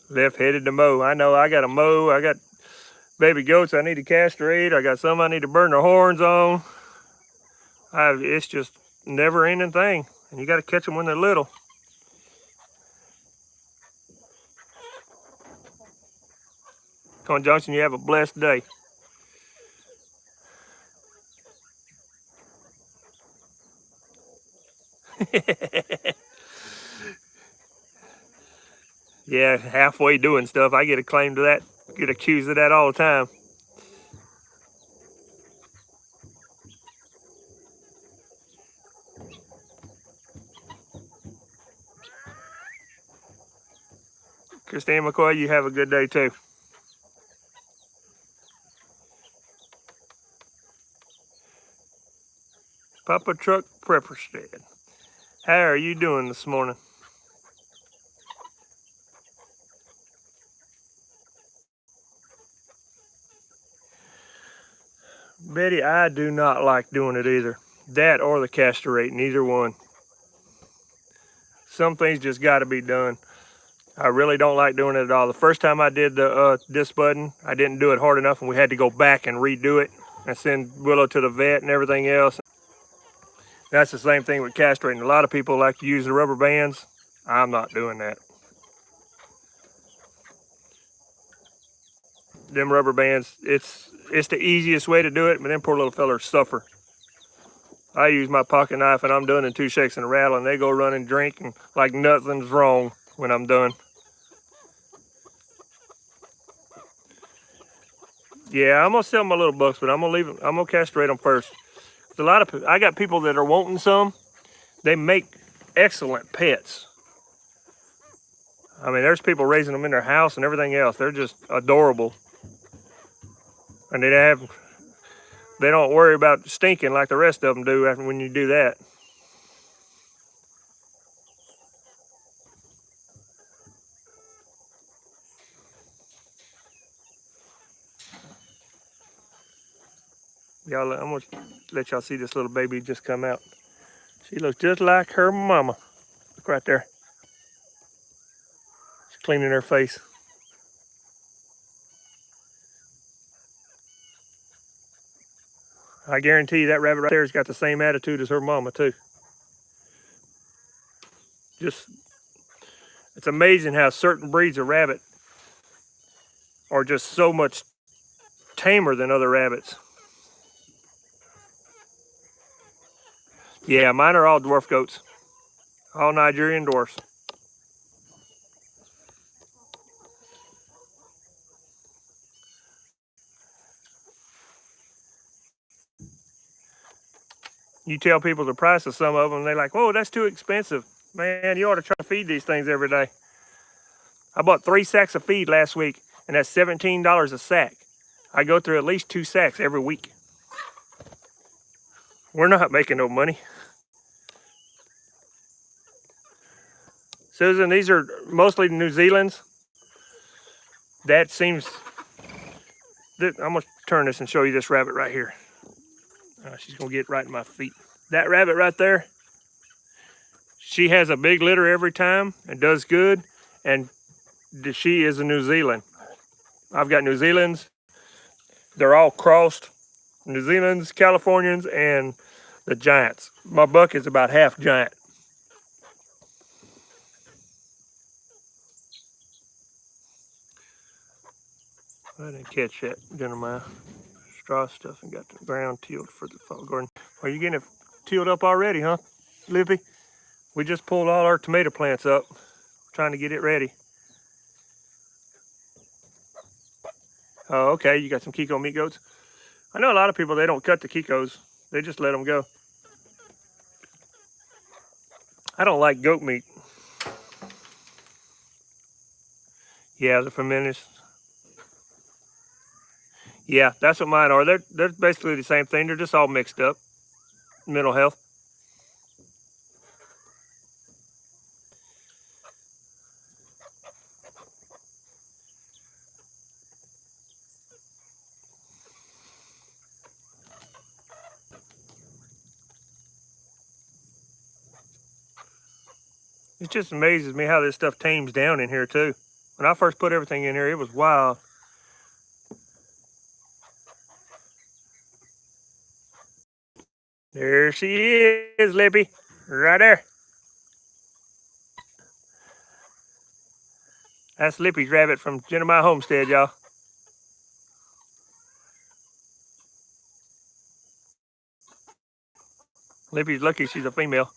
Left headed to mow. I know I got to mow. I got baby goats I need to castrate. I got some I need to burn their horns on. It's just never ending thing. And you got to catch them when they're little. Conjunction, you have a blessed day. Yeah, halfway doing stuff. I get a claim to that, get accused of that all the time. Christine McCoy, you have a good day too. Papa Truck Prepperstead. How are you doing this morning? Betty, I do not like doing it either. That or the castrate, neither one. Some things just got to be done. I really don't like doing it at all. The first time I did the disc budding, I didn't do it hard enough and we had to go back and redo it and send Willow to the vet and everything else. That's the same thing with castrating. A lot of people like to use the rubber bands. I'm not doing that. Them rubber bands, it's the easiest way to do it, but them poor little fellers suffer. I use my pocket knife and I'm done in 2 shakes and a rattle, and they go run and drink and like nothing's wrong when I'm done. Yeah, I'm gonna sell my little bucks, but I'm gonna leave them. I'm gonna castrate them first. I got people that are wanting some. They make excellent pets. I mean, there's people raising them in their house and everything else. They're just adorable, and they don't worry about stinking like the rest of them do after when you do that. Y'all, I'm gonna let y'all see this little baby just come out. She looks just like her mama. Look right there. She's cleaning her face. I guarantee you that rabbit right there's got the same attitude as her mama too. Just, it's amazing how certain breeds of rabbit are just so much tamer than other rabbits. Yeah, mine are all dwarf goats. All Nigerian dwarfs. You tell people the price of some of them, and they're like, "Whoa, that's too expensive." Man, you ought to try to feed these things every day. I bought 3 sacks of feed last week, and that's $17 a sack. I go through at least 2 sacks every week. We're not making no money. Susan, these are mostly New Zealand's. That seems, I'm gonna turn this and show you this rabbit right here. She's gonna get right in my feet. That rabbit right there, she has a big litter every time and does good. And she is a New Zealand. I've got New Zealand's. They're all crossed. New Zealand's, Californians, and the Giants. My buck is about half giant. I didn't catch that, Jeremiah. Straw stuff and got the ground tilled for the fall garden. Are you getting it tilled up already, huh, Lippy? We just pulled all our tomato plants up, trying to get it ready. Oh, okay, you got some Kiko meat goats. I know a lot of people, they don't cut the Kikos. They just let them go. I don't like goat meat. Yeah, the fermenters. Yeah, that's what mine are. They're basically the same thing. They're just all mixed up. Mental health. It just amazes me how this stuff tames down in here too. When I first put everything in here, it was wild. There she is, Lippy. Right there. That's Lippy's rabbit from Jeremiah Homestead, y'all. Lippy's lucky she's a female.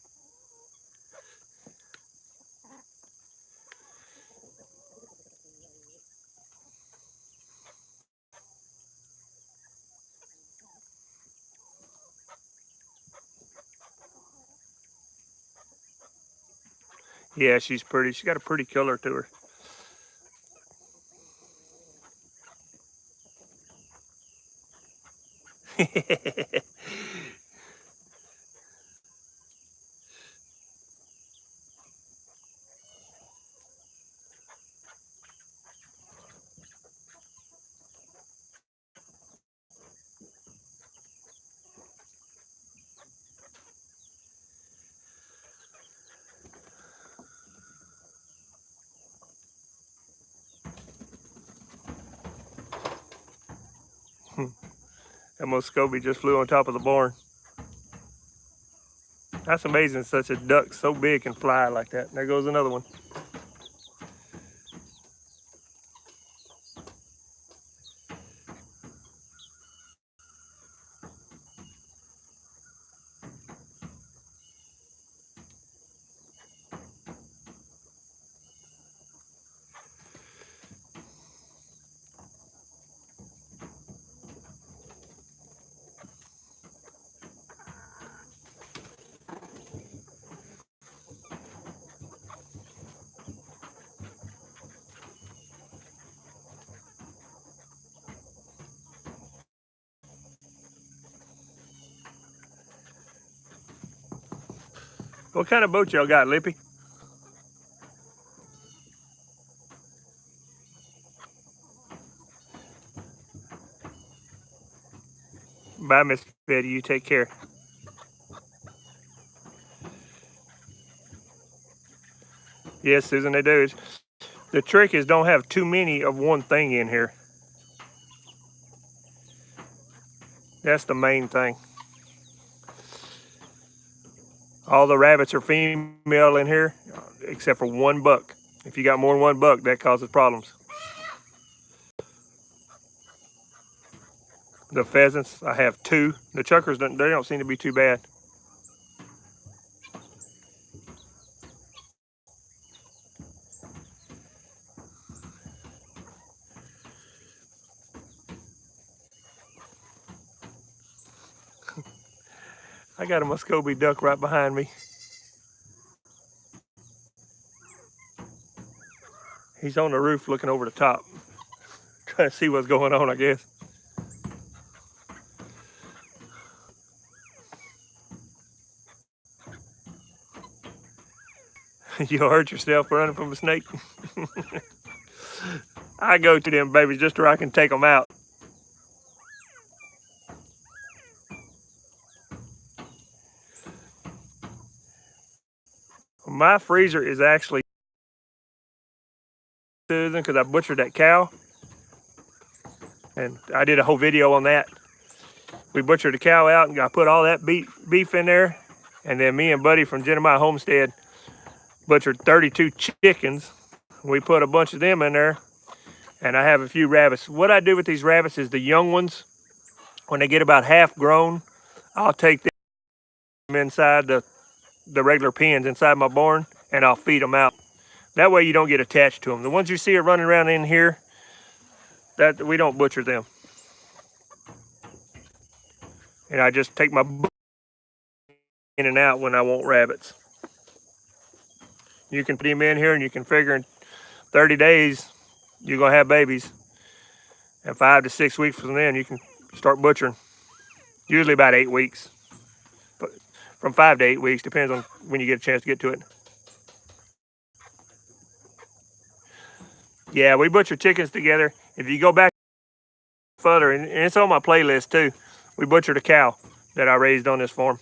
Yeah, she's pretty. She's got a pretty color to her. That Muscovy just flew on top of the barn. That's amazing, such a duck so big can fly like that. There goes another one. What kind of boat y'all got, Lippy? Bye, Miss Betty. You take care. Yes, Susan, they do. The trick is don't have too many of one thing in here. That's the main thing. All the rabbits are female in here, except for one buck. If you got more than one buck, that causes problems. The pheasants, I have two. The chuckers, they don't seem to be too bad. I got a Muscovy duck right behind me. He's on the roof looking over the top, trying to see what's going on, I guess. You'll hurt yourself running from a snake. I go to them babies just where I can take them out. My freezer is actually Susan, because I butchered that cow. And I did a whole video on that. We butchered the cow out and I put all that beef in there. And then me and Buddy from Jeremiah Homestead butchered 32 chickens. We put a bunch of them in there. And I have a few rabbits. What I do with these rabbits is the young ones, when they get about half grown, I'll take them inside the regular pens inside my barn and I'll feed them out. That way you don't get attached to them. The ones you see are running around in here, that we don't butcher them. And I just take my in and out when I want rabbits. You can put them in here and you can figure in 30 days you're gonna have babies. And 5 to 6 weeks from then you can start butchering. Usually about 8 weeks. But from 5 to 8 weeks, depends on when you get a chance to get to it. Yeah, we butcher chickens together. If you go back further, and it's on my playlist too, we butchered a cow that I raised on this farm.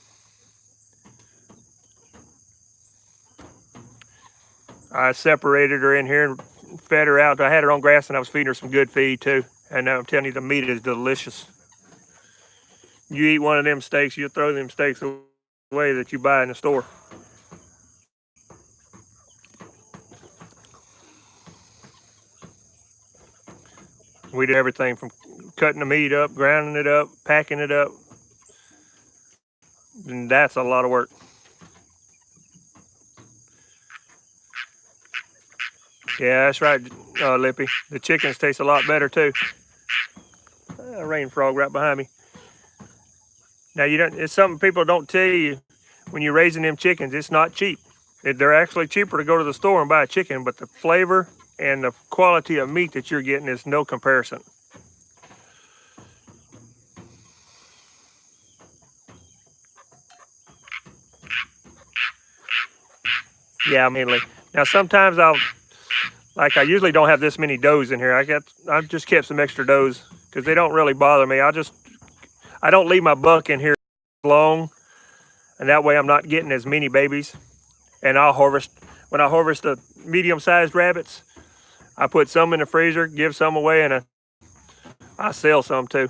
I separated her in here and fed her out. I had her on grass and I was feeding her some good feed too. And I'm telling you, the meat is delicious. You eat one of them steaks, you'll throw them steaks away that you buy in the store. We do everything from cutting the meat up, grounding it up, packing it up. And that's a lot of work. Yeah, that's right, Lippy. The chickens taste a lot better too. A rain frog right behind me. Now it's something people don't tell you when you're raising them chickens. It's not cheap. They're actually cheaper to go to the store and buy a chicken, but the flavor and the quality of meat that you're getting is no comparison. Yeah, mainly. Now sometimes I usually don't have this many does in here. I've just kept some extra does because they don't really bother me. I don't leave my buck in here long, and that way I'm not getting as many babies. And when I harvest the medium-sized rabbits, I put some in the freezer, give some away, and I sell some too,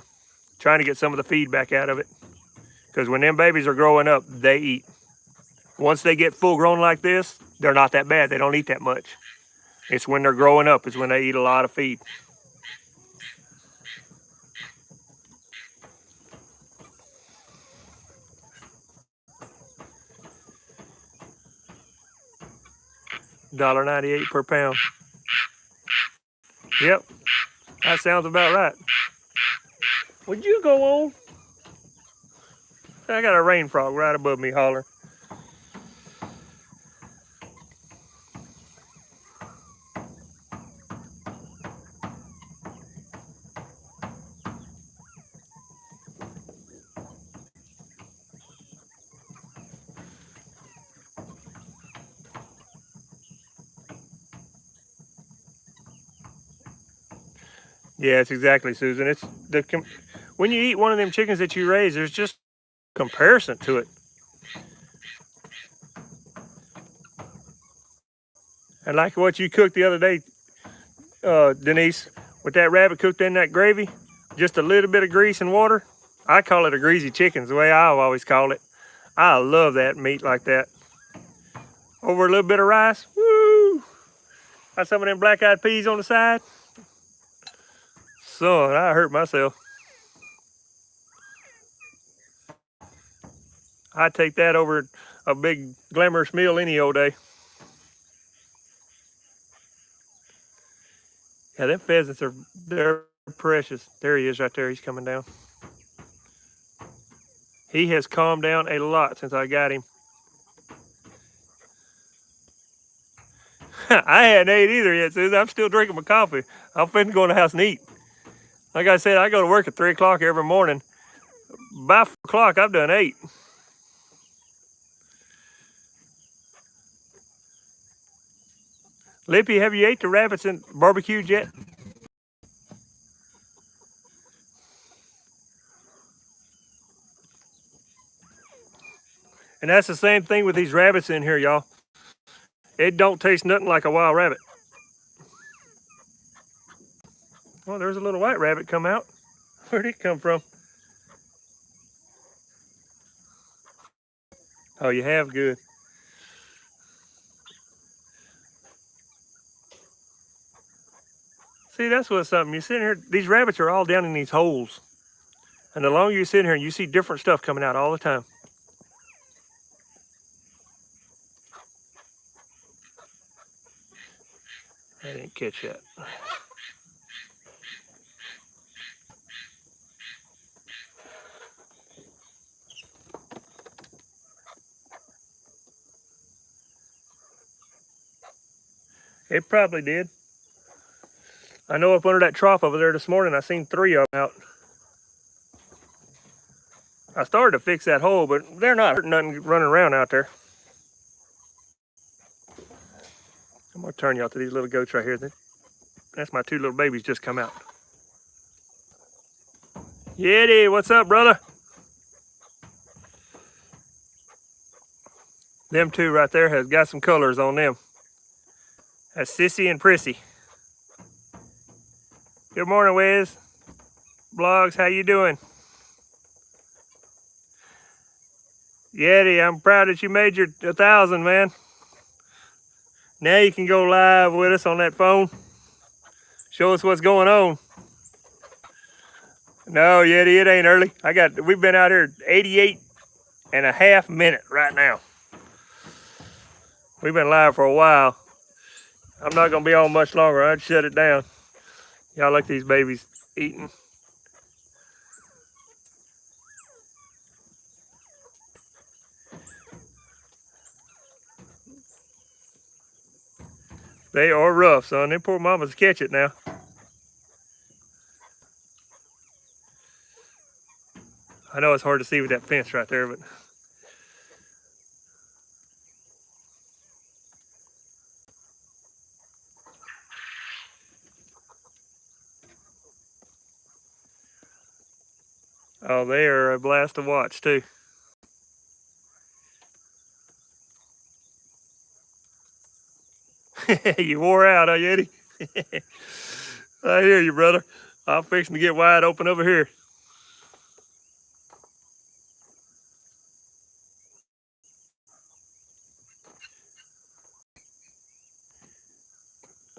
trying to get some of the feed back out of it. Because when them babies are growing up, they eat. Once they get full grown like this, they're not that bad. They don't eat that much. It's when they're growing up is when they eat a lot of feed. $1.98 per pound. Yep, that sounds about right. Would you go on? I got a rain frog right above me hollering. Yeah, it's exactly, Susan. When you eat one of them chickens that you raise, there's just comparison to it. And like what you cooked the other day, Denise, with that rabbit cooked in that gravy, just a little bit of grease and water. I call it a greasy chicken, is the way I've always called it. I love that meat like that. Over a little bit of rice, woo! Got some of them black-eyed peas on the side. Son, I hurt myself. I'd take that over a big glamorous meal any old day. Yeah, them pheasants they're precious. There he is right there. He's coming down. He has calmed down a lot since I got him. I hadn't ate either yet, Susan. I'm still drinking my coffee. I'm finna go in the house and eat. Like I said, I go to work at 3 o'clock every morning. By 4 o'clock, I've done 8. Lippy, have you ate the rabbits and barbecued yet? And that's the same thing with these rabbits in here, y'all. It don't taste nothing like a wild rabbit. Oh, there's a little white rabbit come out. Where'd it come from? Oh, you have? Good. See, that's what's something. You sit here, these rabbits are all down in these holes. And the longer you sit here, you see different stuff coming out all the time. I didn't catch that. It probably did. I know up under that trough over there this morning, I seen 3 of them out. I started to fix that hole, but they're not hurting nothing running around out there. I'm gonna turn y'all to these little goats right here. That's my 2 little babies just come out. Yeti, what's up, brother? Them 2 right there has got some colors on them. That's Sissy and Prissy. Good morning, Wiz. Blogs, how you doing? Yeti, I'm proud that you made your 1,000, man. Now you can go live with us on that phone. Show us what's going on. No, Yeti, it ain't early. We've been out here 88.5 minutes right now. We've been live for a while. I'm not gonna be on much longer. I'd shut it down. Y'all like these babies eating. They are rough, son. Them poor mamas catch it now. I know it's hard to see with that fence right there, but oh, they are a blast to watch too. You wore out, huh, Yeti? I hear you, brother. I'm fixing to get wide open over here.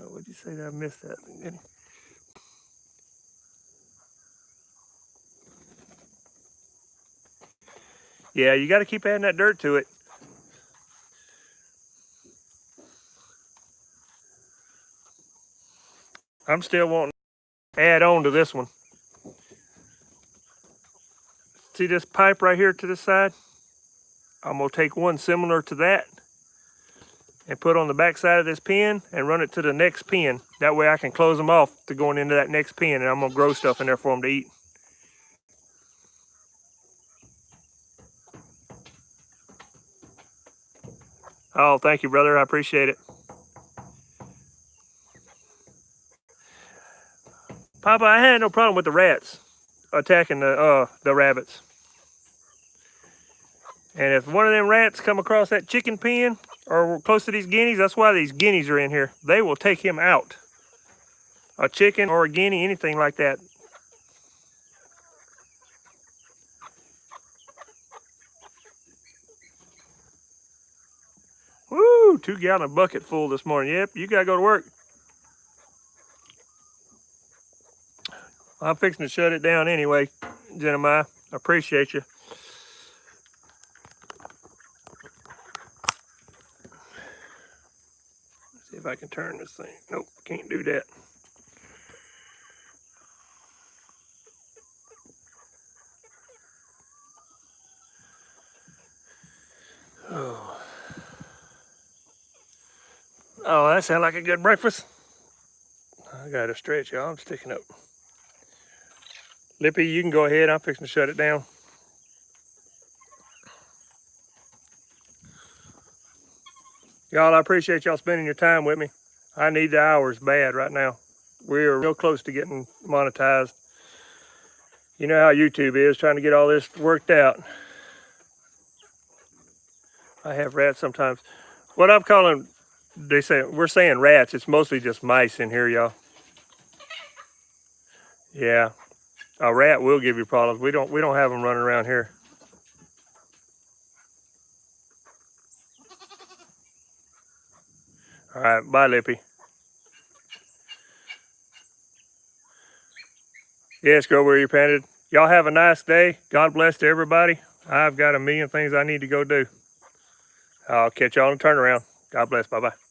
Oh, what'd you say that I missed that? Yeah, you got to keep adding that dirt to it. I'm still wanting to add on to this one. See this pipe right here to the side? I'm gonna take one similar to that and put on the back side of this pen and run it to the next pen. That way I can close them off to going into that next pen, and I'm gonna grow stuff in there for them to eat. Oh, thank you, brother. I appreciate it. Papa, I had no problem with the rats attacking the rabbits. And if one of them rats come across that chicken pen or close to these guineas, that's why these guineas are in here. They will take him out. A chicken or a guinea, anything like that. Woo, 2-gallon bucket full this morning. Yep, you gotta go to work. I'm fixing to shut it down anyway, Jeremiah. I appreciate you. Let's see if I can turn this thing. Nope, can't do that. Oh, that sounds like a good breakfast. I gotta stretch, y'all. I'm sticking up. Lippy, you can go ahead. I'm fixing to shut it down. Y'all, I appreciate y'all spending your time with me. I need the hours bad right now. We are real close to getting monetized. You know how YouTube is, trying to get all this worked out. I have rats sometimes. What I'm calling, we're saying rats. It's mostly just mice in here, y'all. Yeah, a rat will give you problems. We don't have them running around here. All right, bye, Lippy. Yes, go where you're panted. Y'all have a nice day. God bless to everybody. I've got a million things I need to go do. I'll catch y'all on the turnaround. God bless. Bye-bye.